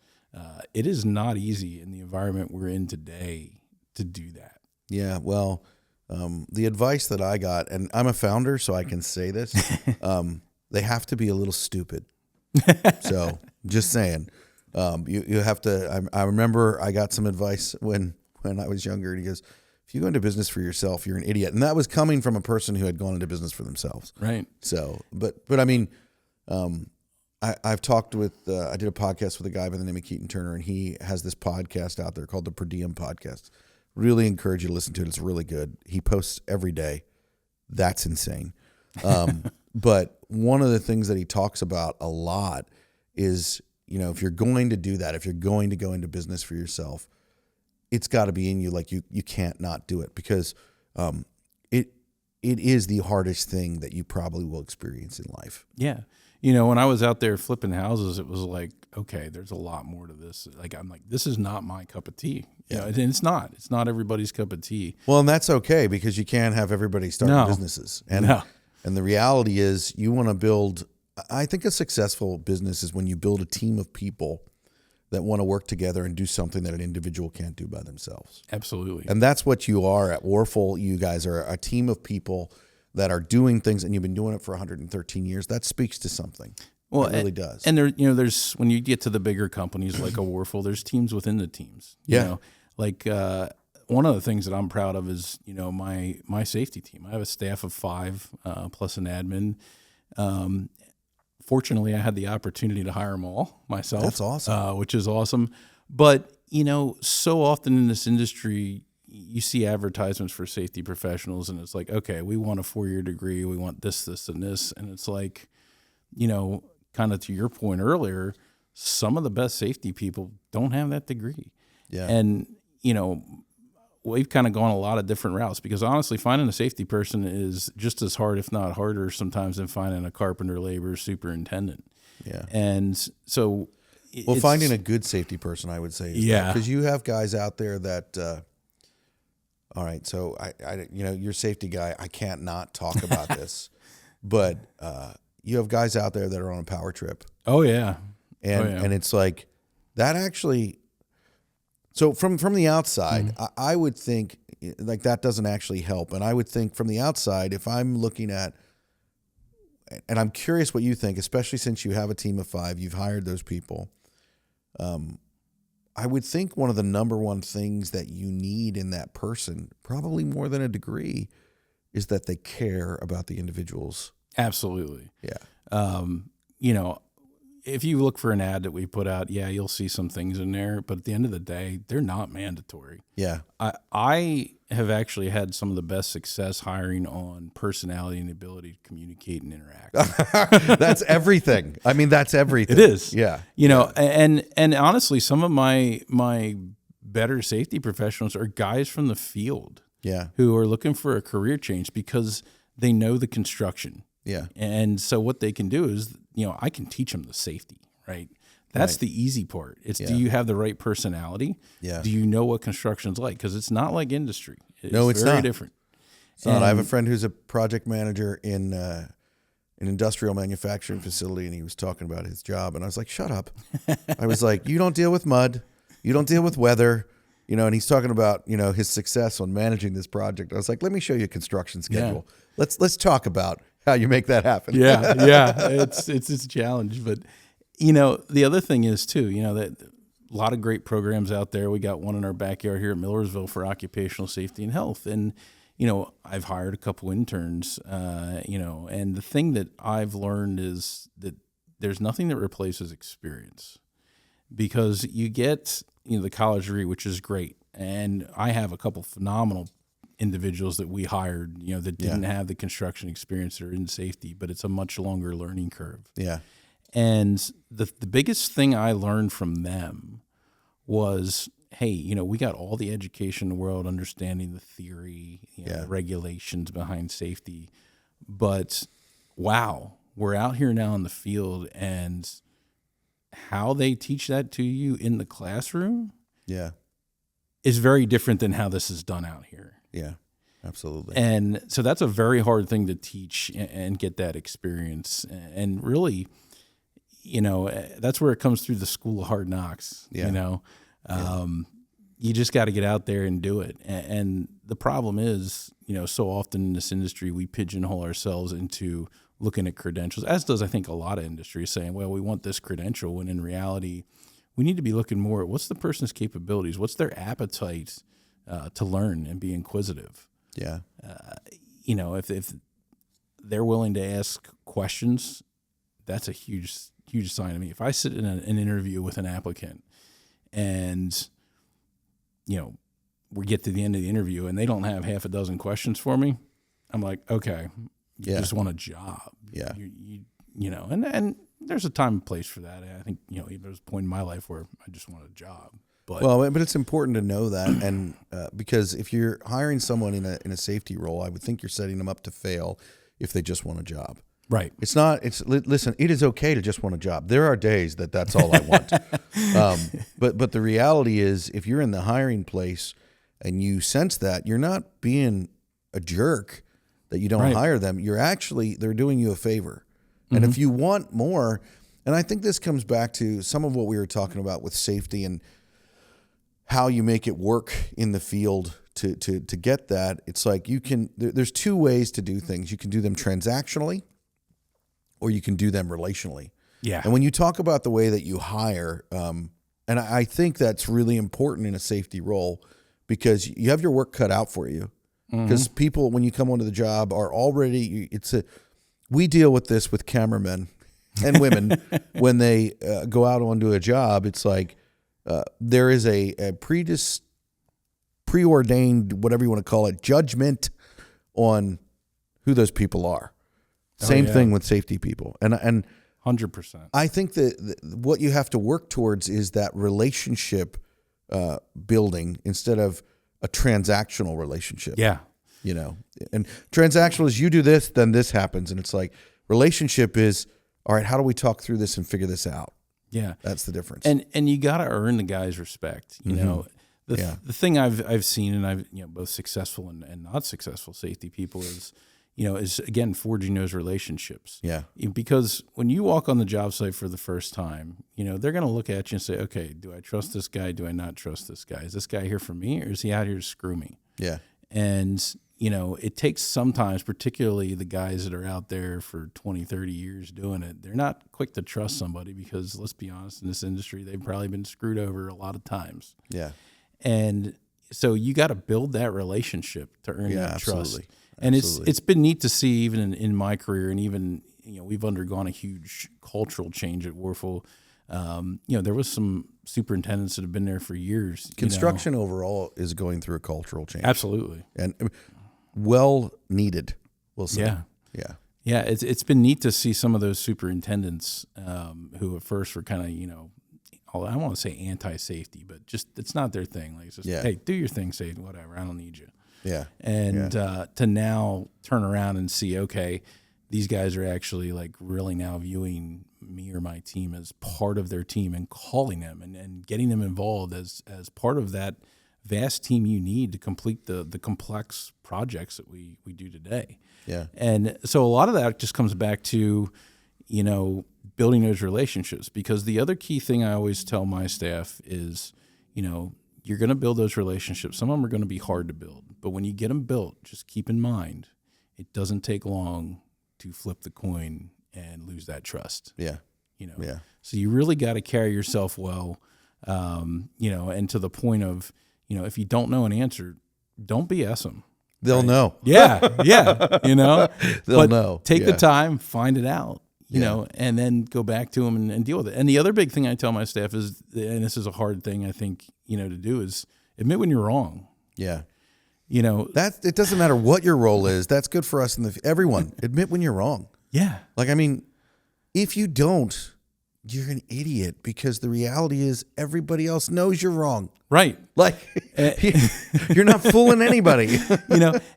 It is not easy in the environment we're in today to do that. Yeah. Well, the advice that I got, and I'm a founder, so I can say this, they have to be a little stupid. So just saying, you have to, I remember I got some advice when I was younger, and he goes, if you go into business for yourself, you're an idiot. And that was coming from a person who had gone into business for themselves. Right. So, but I mean, I've talked with, I did a podcast with a guy by the name of Keaton Turner, and he has this podcast out there called the Per Diem Podcast. Really encourage you to listen to it. It's really good. He posts every day. That's insane. But one of the things that he talks about a lot is, if you're going to do that, if you're going to go into business for yourself, it's got to be in you. Like you can't not do it, because it is the hardest thing that you probably will experience in life. Yeah. When I was out there flipping houses, it was like, okay, there's a lot more to this. Like, I'm like, this is not my cup of tea. And it's not everybody's cup of tea. Well, and that's okay, because you can't have everybody starting businesses. And the reality is, you want to build, I think a successful business is when you build a team of people that want to work together and do something that an individual can't do by themselves. Absolutely. And that's what you are at Warfel. You guys are a team of people that are doing things, and you've been doing it for 113 years. That speaks to something. Well, it really does. And there's, when you get to the bigger companies like a Warfel, there's teams within the teams. Like one of the things that I'm proud of is, my safety team. I have a staff of 5 plus an admin. Fortunately, I had the opportunity to hire them all myself. That's awesome. Which is awesome. But, so often in this industry, you see advertisements for safety professionals, and it's like, okay, we want a 4-year degree. We want this, this, and this. And it's like, kind of to your point earlier, some of the best safety people don't have that degree. Yeah. And, we've kind of gone a lot of different routes, because honestly, finding a safety person is just as hard, if not harder, sometimes than finding a carpenter, laborer, superintendent. Yeah. And so, finding a good safety person, I would say, because you have guys out there that, all right, so I your safety guy, I can't not talk about this, but you have guys out there that are on a power trip. Oh yeah, and it's like that actually. So from the outside, I would think like that doesn't actually help. And I would think from the outside, if I'm looking at, and I'm curious what you think, especially since you have a team of 5, you've hired those people. I would think one of the number one things that you need in that person, probably more than a degree, is that they care about the individuals. Absolutely. Yeah. If you look for an ad that we put out, you'll see some things in there, but at the end of the day, they're not mandatory. Yeah. I have actually had some of the best success hiring on personality and the ability to communicate and interact. That's everything. I mean, that's everything. It is. Yeah. And honestly, some of my better safety professionals are guys from the field. Yeah. Who are looking for a career change because they know the construction. Yeah. And so what they can do is, I can teach them the safety, right? That's the easy part. It's do you have the right personality? Yeah. Do you know what construction's like? Because it's not like industry. It's very different. It's not. I have a friend who's a project manager in an industrial manufacturing facility, and he was talking about his job, and I was like, shut up. I was like, you don't deal with mud. You don't deal with weather. And he's talking about, his success on managing this project. I was like, let me show you a construction schedule. Yeah. Let's talk about how you make that happen. Yeah. It's a challenge. But, the other thing is too, that a lot of great programs out there. We got one in our backyard here at Millersville for occupational safety and health. And, I've hired a couple interns, and the thing that I've learned is that there's nothing that replaces experience, because you get, the college degree, which is great. And I have a couple phenomenal individuals that we hired, that didn't have the construction experience that are in safety, but it's a much longer learning curve. Yeah. And the biggest thing I learned from them was hey, we got all the education in the world, understanding the theory, the regulations behind safety, but wow, we're out here now in the field, and how they teach that to you in the classroom is very different than how this is done out here. Yeah, absolutely. And so that's a very hard thing to teach and get that experience. And really, that's where it comes through the school of hard knocks. You just got to get out there and do it. And the problem is, so often in this industry, we pigeonhole ourselves into looking at credentials, as does, I think, a lot of industries, saying, well, we want this credential, when in reality, we need to be looking more at what's the person's capabilities, what's their appetite to learn and be inquisitive. Yeah. If they're willing to ask questions, that's a huge sign to me. If I sit in an interview with an applicant and, we get to the end of the interview and they don't have half a dozen questions for me, I'm like, okay, you just want a job. Yeah. And there's a time and place for that. I think, there was a point in my life where I just want a job. But it's important to know that, and because if you're hiring someone in a safety role, I would think you're setting them up to fail if they just want a job. Right. Listen, it is okay to just want a job. There are days that's all I want. But the reality is, if you're in the hiring place and you sense that, you're not being a jerk that you don't hire them. They're doing you a favor. And if you want more, and I think this comes back to some of what we were talking about with safety and how you make it work in the field to get that. It's like there's two ways to do things. You can do them transactionally, or you can do them relationally. Yeah. And when you talk about the way that you hire, and I think that's really important in a safety role, because you have your work cut out for you. Because people, when you come onto the job, are already, we deal with this with cameramen and women when they go out onto a job. It's like there is a preordained, whatever you want to call it, judgment on who those people are. Same thing with safety people. And 100%. I think that what you have to work towards is that relationship building instead of a transactional relationship. Yeah. And transactional is, you do this, then this happens. And it's like, relationship is, all right, how do we talk through this and figure this out? Yeah. That's the difference. And you got to earn the guy's respect. The thing I've seen, and I've, both successful and not successful safety people is again, forging those relationships. Yeah. Because when you walk on the job site for the first time, they're going to look at you and say, okay, do I trust this guy? Do I not trust this guy? Is this guy here for me, or is he out here to screw me? Yeah. And, it takes sometimes, particularly the guys that are out there for 20, 30 years doing it, they're not quick to trust somebody because, let's be honest, in this industry, they've probably been screwed over a lot of times. Yeah. And so you got to build that relationship to earn that trust. Absolutely. And it's been neat to see, even in my career, and even, we've undergone a huge cultural change at Warfel. There was some superintendents that have been there for years. Construction overall is going through a cultural change. Absolutely. And well needed, we'll say. Yeah. Yeah. Yeah. It's been neat to see some of those superintendents who at first were kind of, I don't want to say anti-safety, but just, it's not their thing. Like, it's just, hey, do your thing, say whatever. I don't need you. Yeah. And to now turn around and see, okay, these guys are actually like really now viewing me or my team as part of their team and calling them and getting them involved as part of that vast team you need to complete the complex projects that we do today. Yeah. And so a lot of that just comes back to, building those relationships, because the other key thing I always tell my staff is, you're going to build those relationships. Some of them are going to be hard to build, but when you get them built, just keep in mind, it doesn't take long to flip the coin and lose that trust. Yeah. Yeah. So you really got to carry yourself well, and to the point of, if you don't know an answer, don't BS them. They'll know. Yeah. They'll know. Take the time, find it out, and then go back to them and deal with it. And the other big thing I tell my staff is, and this is a hard thing I think, to do, is admit when you're wrong. Yeah. That it doesn't matter what your role is. That's good for us everyone. Admit when you're wrong. Yeah. Like, I mean, if you don't, you're an idiot, because the reality is everybody else knows you're wrong. Right. Like, you're not fooling anybody.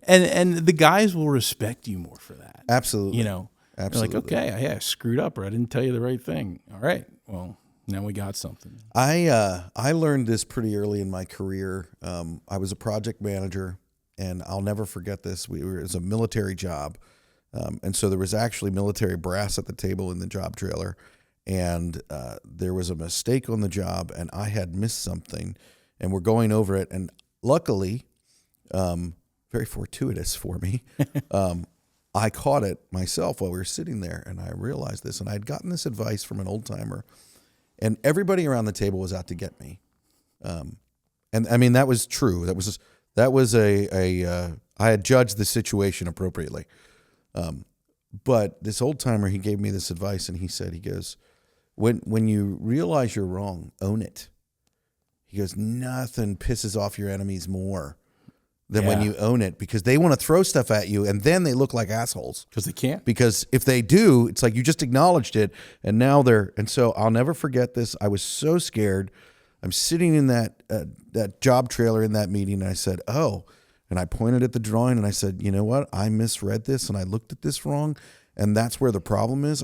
And the guys will respect you more for that. Absolutely. They're Absolutely. like, okay, I screwed up, or I didn't tell you the right thing. All right, well, now we got something. I learned this pretty early in my career. I was a project manager, and I'll never forget this. It was a military job, and so there was actually military brass at the table in the job trailer, and there was a mistake on the job, and I had missed something, and we're going over it, and luckily, very fortuitous for me, I caught it myself while we were sitting there, and I realized this, and I'd gotten this advice from an old timer, and everybody around the table was out to get me. And I mean, that was true. That was I had judged the situation appropriately. But this old timer, he gave me this advice, and he goes, when you realize you're wrong, own it. He goes, nothing pisses off your enemies more than when you own it, because they want to throw stuff at you, and then they look like assholes. Because they can't. Because if they do, it's like you just acknowledged it, and now and so I'll never forget this. I was so scared. I'm sitting in that job trailer in that meeting, and I said, oh, and I pointed at the drawing, and I said, you know what? I misread this, and I looked at this wrong, and that's where the problem is.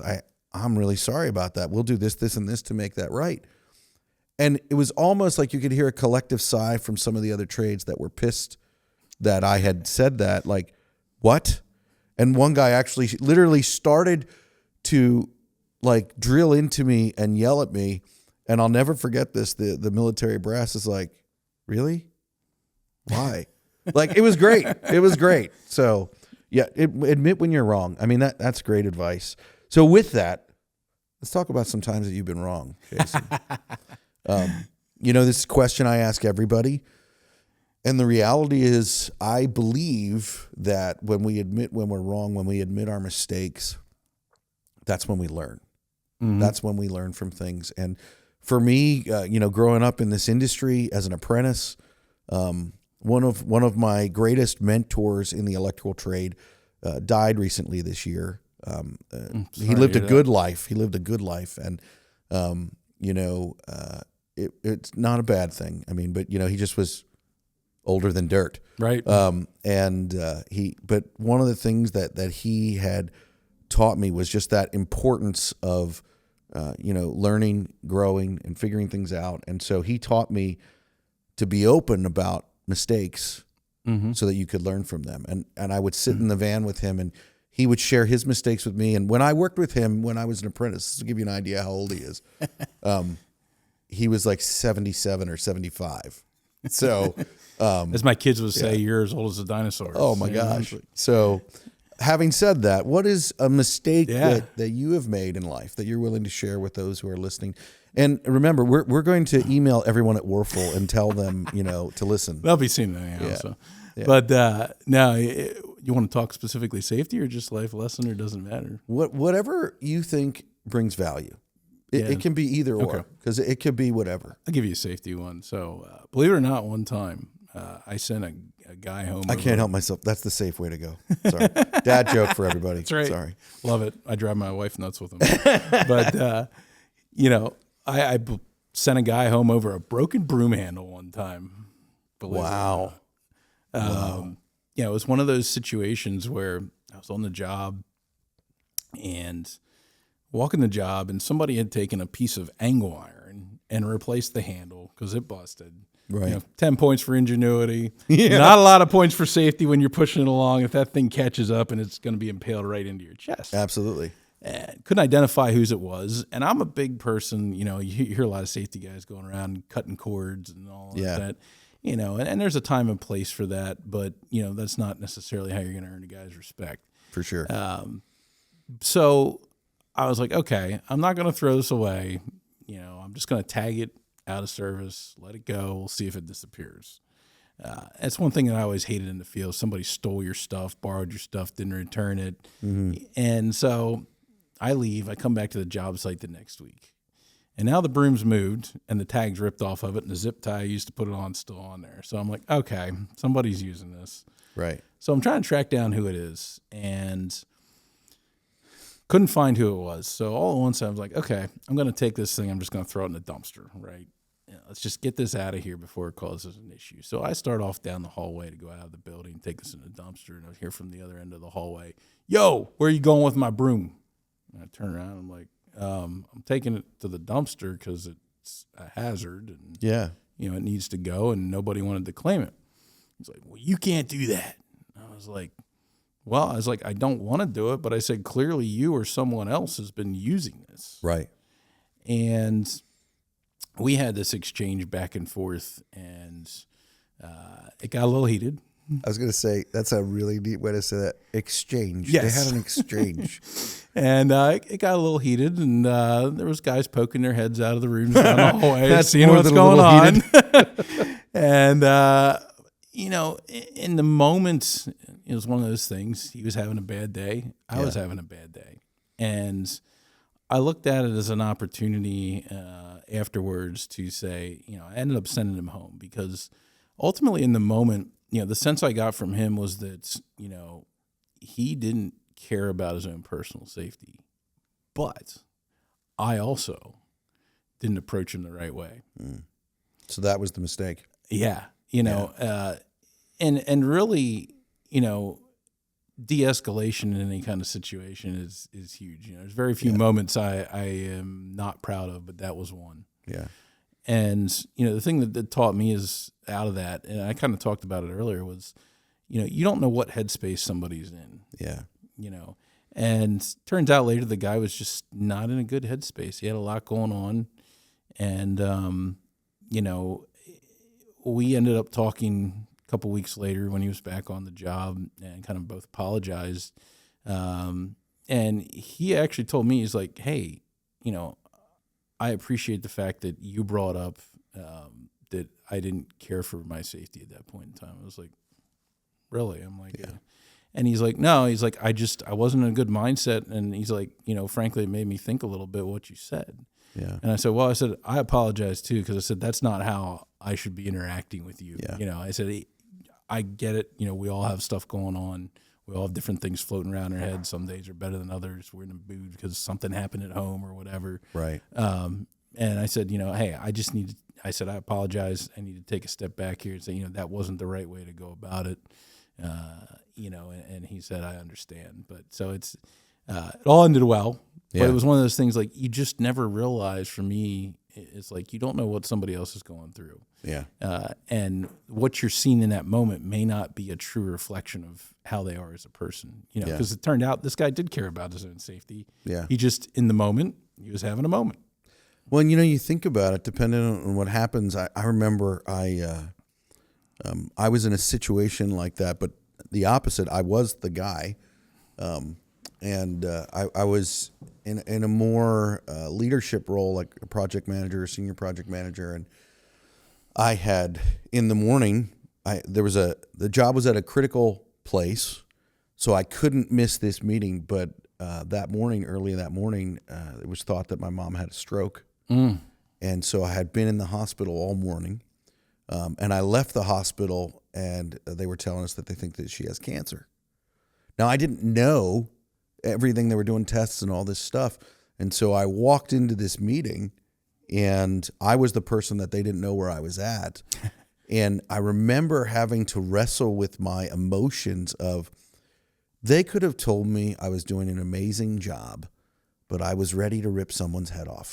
I'm really sorry about that. We'll do this, this, and this to make that right. And it was almost like you could hear a collective sigh from some of the other trades that were pissed that I had said that, like, what? And one guy actually literally started to like drill into me and yell at me. And I'll never forget this. The military brass is like, really? Why? Like, it was great. It was great. So yeah, admit when you're wrong. I mean, that's great advice. So with that, let's talk about some times that you've been wrong, Jason. This question I ask everybody. And the reality is, I believe that when we admit when we're wrong, when we admit our mistakes, that's when we learn. Mm-hmm. That's when we learn from things. And for me, growing up in this industry as an apprentice, one of my greatest mentors in the electrical trade died recently this year. He lived a good life. He lived a good life, and it's not a bad thing. I mean, but he just was older than dirt. Right. But one of the things that he had taught me was just that importance of, learning, growing, and figuring things out. And so he taught me to be open about mistakes, mm-hmm. so that you could learn from them. And I would sit in the van with him, and he would share his mistakes with me. And when I worked with him, when I was an apprentice, to give you an idea how old he is, he was like 77 or 75. So, as my kids would say, you're as old as a dinosaur. Oh my gosh. So having said that, what is a mistake that you have made in life that you're willing to share with those who are listening? And remember, we're going to email everyone at Warfel and tell them, to listen. They'll be seeing that anyhow. Yeah. So. Yeah. But now, you want to talk specifically safety or just life lesson, or doesn't matter? Whatever you think brings value. It can be either or, because it could be whatever. I'll give you a safety one. So believe it or not, one time I sent a guy home. I can't help myself. That's the safe way to go. Sorry. Dad joke for everybody. That's right. Sorry. Love it. I drive my wife nuts with him. But, I sent a guy home over a broken broom handle one time. Wow. It was one of those situations where I was on the job and walking the job, and somebody had taken a piece of angle iron and replaced the handle because it busted. Right. 10 points for ingenuity. Yeah. Not a lot of points for safety when you're pushing it along if that thing catches up and it's going to be impaled right into your chest. Absolutely. And couldn't identify whose it was. And I'm a big person, you hear a lot of safety guys going around cutting cords and all of that. And there's a time and place for that, but, that's not necessarily how you're going to earn a guy's respect. For sure. So I was like, okay, I'm not going to throw this away. I'm just going to tag it out of service, let it go. We'll see if it disappears. That's one thing that I always hated in the field. Somebody stole your stuff, borrowed your stuff, didn't return it. Mm-hmm. And so I leave. I come back to the job site the next week. And now the broom's moved and the tag's ripped off of it, and the zip tie I used to put it on still on there. So I'm like, okay, somebody's using this. Right. So I'm trying to track down who it is. And couldn't find who it was. So all at once I was like, okay, I'm going to take this thing. I'm just going to throw it in the dumpster, right? Let's just get this out of here before it causes an issue. So I start off down the hallway to go out of the building, take this in the dumpster, and I hear from the other end of the hallway, yo, where are you going with my broom? And I turn around, I'm like, I'm taking it to the dumpster because it's a hazard, and it needs to go, and nobody wanted to claim it. He's like, well, you can't do that. I was like, I don't want to do it, but I said, clearly you or someone else has been using this. Right. And we had this exchange back and forth, and it got a little heated. I was going to say, that's a really neat way to say that. Exchange. Yes. They had an exchange. And it got a little heated, and there was guys poking their heads out of the rooms down the hallway, seeing what's going on. And, in the moment, it was one of those things. He was having a bad day. I was having a bad day. And I looked at it as an opportunity afterwards to say, I ended up sending him home because ultimately in the moment, the sense I got from him was that, he didn't care about his own personal safety, but I also didn't approach him the right way. So that was the mistake. Yeah. And really, de-escalation in any kind of situation is huge. There's very few moments I am not proud of, but that was one. Yeah. And, the thing that taught me is out of that, and I kind of talked about it earlier, was, you don't know what headspace somebody's in. Yeah. And turns out later the guy was just not in a good headspace. He had a lot going on. And, we ended up talking a couple weeks later when he was back on the job and kind of both apologized. And he actually told me, he's like, hey, I appreciate the fact that you brought up that I didn't care for my safety at that point in time. I was like, really? I'm like, yeah. And he's like, no, he's like, I wasn't in a good mindset. And he's like, frankly, it made me think a little bit what you said. Yeah. And I said, I apologize too, because I said, that's not how I should be interacting with you. Yeah. I said, I get it. We all have stuff going on. We all have different things floating around our heads. Some days are better than others. We're in a mood because something happened at home or whatever. Right. And I said, hey, I apologize. I need to take a step back here and say, that wasn't the right way to go about it. And he said, I understand. But so it all ended well. Yeah. But it was one of those things like you just never realize. For me, it's like you don't know what somebody else is going through. Yeah. And what you're seeing in that moment may not be a true reflection of how they are as a person. Because it turned out this guy did care about his own safety. Yeah. He just, in the moment, he was having a moment. Well, you think about it, depending on what happens. I remember I was in a situation like that, but the opposite. I was the guy, and I was in a more leadership role, like a project manager, senior project manager, and I had in the morning. The job was at a critical place, so I couldn't miss this meeting. But early that morning, it was thought that my mom had a stroke. And so I had been in the hospital all morning, and I left the hospital, and they were telling us that they think that she has cancer. Now, I didn't know everything. They were doing tests and all this stuff, and so I walked into this meeting, and I was the person that they didn't know where I was at. And I remember having to wrestle with my emotions of, they could have told me I was doing an amazing job, but I was ready to rip someone's head off.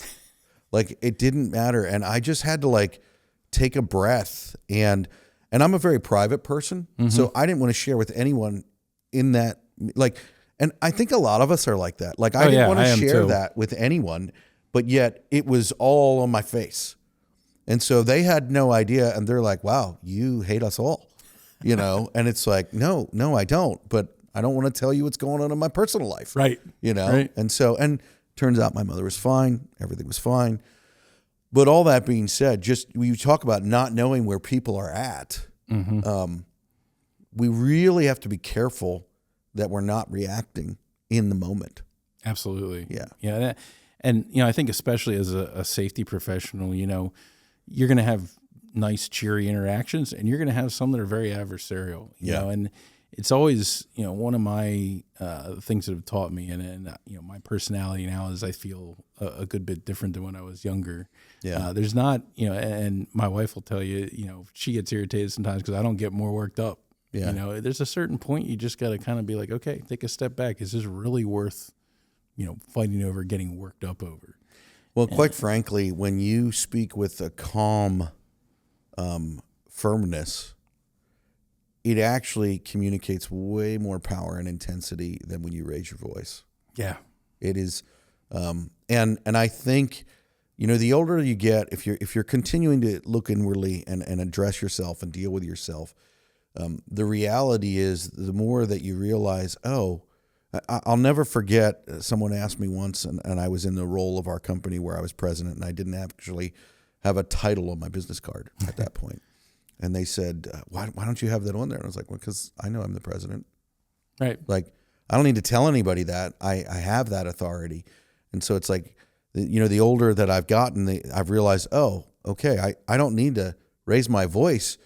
Like, it didn't matter. And I just had to take a breath, and I'm a very private person. Mm-hmm. So I didn't want to share with anyone in that, and I think a lot of us are like that. I didn't want to share that with anyone, but yet it was all on my face. And so they had no idea. And they're like, wow, you hate us all, and it's like, no, I don't, but I don't want to tell you what's going on in my personal life. Right. Right. And turns out my mother was fine. Everything was fine. But all that being said, just when you talk about not knowing where people are at, we really have to be careful that we're not reacting in the moment. Absolutely. Yeah. Yeah. And, I think especially as a safety professional, you're going to have nice, cheery interactions, and you're going to have some that are very adversarial, you know, it's always, one of my things that have taught me, and my personality now is I feel a good bit different than when I was younger. Yeah. There's not, and my wife will tell you, she gets irritated sometimes because I don't get more worked up. Yeah. There's a certain point you just got to kind of be like, okay, take a step back. Is this really worth, fighting over, getting worked up over? Well, quite frankly, when you speak with a calm firmness, it actually communicates way more power and intensity than when you raise your voice. Yeah. It is, and I think, the older you get, if you're continuing to look inwardly and address yourself and deal with yourself, the reality is the more that you realize, I'll never forget, someone asked me once, and I was in the role of our company where I was president, and I didn't actually have a title on my business card at that point. And they said, why don't you have that on there? And I was like, well, because I know I'm the president. Right. Like, I don't need to tell anybody that. I have that authority. And so it's like, the older that I've gotten, I've realized, okay, I don't need to raise my voice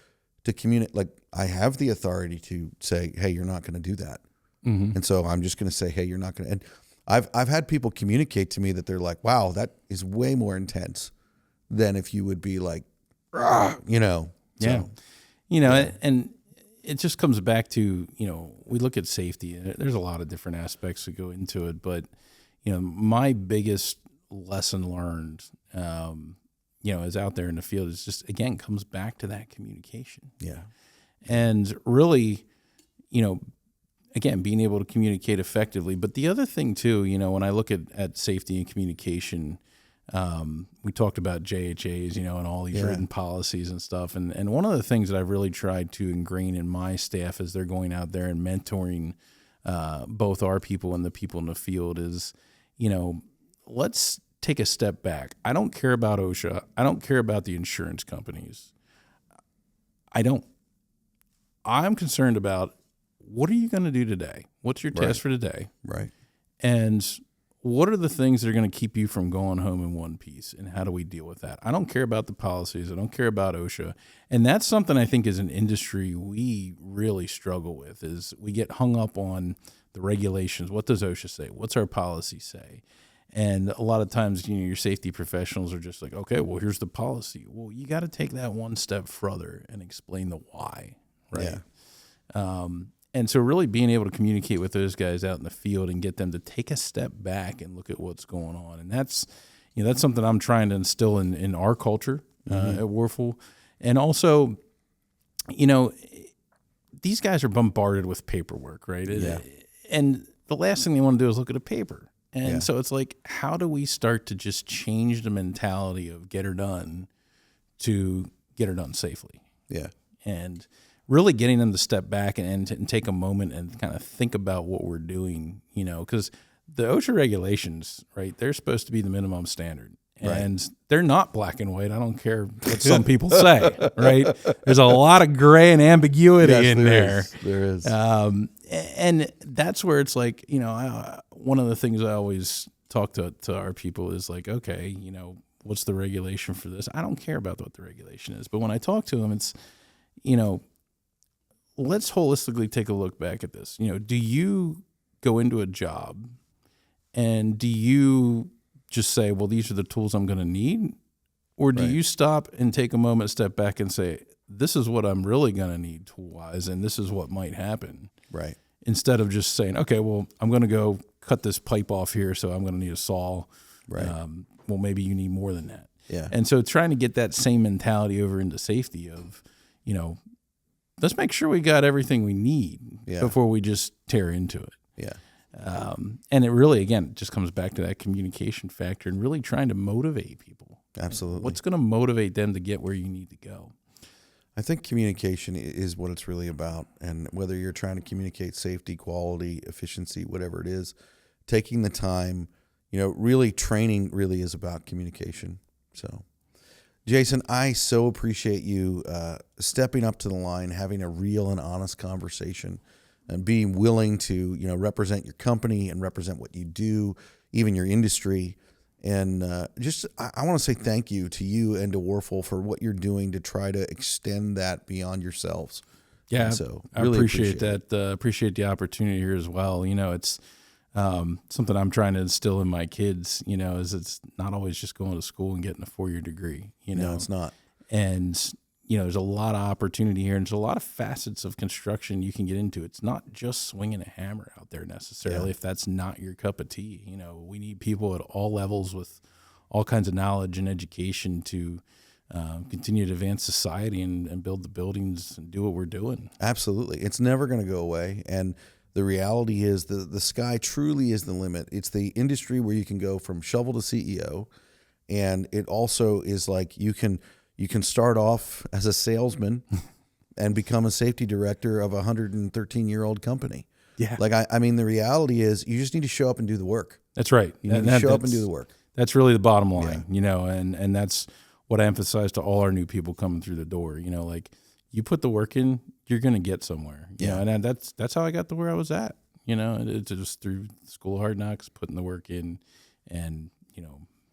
to communicate. Like, I have the authority to say, hey, you're not going to do that. Mm-hmm. And so I'm just going to say, hey, you're not going to. And I've had people communicate to me that they're like, wow, that is way more intense than if you would be like, Yeah. And it just comes back to, we look at safety, and there's a lot of different aspects that go into it. But, my biggest lesson learned, is out there in the field is just, again, comes back to that communication. Yeah. And really, again, being able to communicate effectively. But the other thing too, when I look at safety and communication, we talked about JHAs, and all these written policies and stuff. And one of the things that I've really tried to ingrain in my staff as they're going out there and mentoring both our people and the people in the field is, let's take a step back. I don't care about OSHA. I don't care about the insurance companies. I'm concerned about, what are you going to do today? What's your task for today? Right. And what are the things that are going to keep you from going home in one piece? And how do we deal with that? I don't care about the policies. I don't care about OSHA. And that's something I think as an industry we really struggle with, is we get hung up on the regulations. What does OSHA say? What's our policy say? And a lot of times, your safety professionals are just like, okay, well, here's the policy. Well, you got to take that one step further and explain the why, right? Yeah. And so really being able to communicate with those guys out in the field and get them to take a step back and look at what's going on. And that's something I'm trying to instill in our culture at Warfel. And also, these guys are bombarded with paperwork, right? Yeah. And the last thing they want to do is look at a paper. And so it's like, how do we start to just change the mentality of get her done to get her done safely? Yeah. And really getting them to step back and take a moment and kind of think about what we're doing, because the OSHA regulations, right, they're supposed to be the minimum standard. And they're not black and white. I don't care what some people say, right? There's a lot of gray and ambiguity in there. There is. And that's where it's like, one of the things I always talk to our people is like, okay, what's the regulation for this? I don't care about what the regulation is. But when I talk to them, it's, let's holistically take a look back at this. Do you go into a job and do you just say, well, these are the tools I'm going to need? Or do you stop and take a moment, step back and say, this is what I'm really going to need tool-wise, and this is what might happen. Right. Instead of just saying, okay, well, I'm going to go cut this pipe off here, so I'm going to need a saw. Right. Well, maybe you need more than that. Yeah. And so trying to get that same mentality over into safety of, let's make sure we got everything we need before we just tear into it. Yeah. And it really, again, just comes back to that communication factor and really trying to motivate people. Absolutely. What's going to motivate them to get where you need to go? I think communication is what it's really about. And whether you're trying to communicate safety, quality, efficiency, whatever it is, taking the time, really training really is about communication. So, Jason, I so appreciate you stepping up to the line, having a real and honest conversation, and being willing to, represent your company and represent what you do, even your industry. And I want to say thank you to you and to Warfel for what you're doing to try to extend that beyond yourselves Yeah, so I really appreciate that. Appreciate the opportunity here as well. It's something I'm trying to instill in my kids. Is it's not always just going to school and getting a 4-year degree. No, it's not. And there's a lot of opportunity here, and there's a lot of facets of construction you can get into. It's not just swinging a hammer out there necessarily. If that's not your cup of tea, we need people at all levels with all kinds of knowledge and education to continue to advance society and build the buildings and do what we're doing. Absolutely. It's never going to go away. And the reality is the sky truly is the limit. It's the industry where you can go from shovel to CEO. And it also is like you can start off as a salesman and become a safety director of a 113-year-old company. Yeah. Like, I mean, the reality is you just need to show up and do the work. That's right. You need to show up and do the work. That's really the bottom line, and that's what I emphasize to all our new people coming through the door. Like, you put the work in, you're going to get somewhere. And that's how I got to where I was at. It's just through School of Hard Knocks, putting the work in, and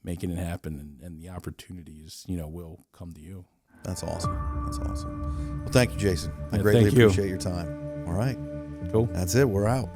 making it happen, and the opportunities will come to you. That's awesome. That's awesome. Well, thank you, Jason. I greatly appreciate your time. All right. Cool. That's it. We're out.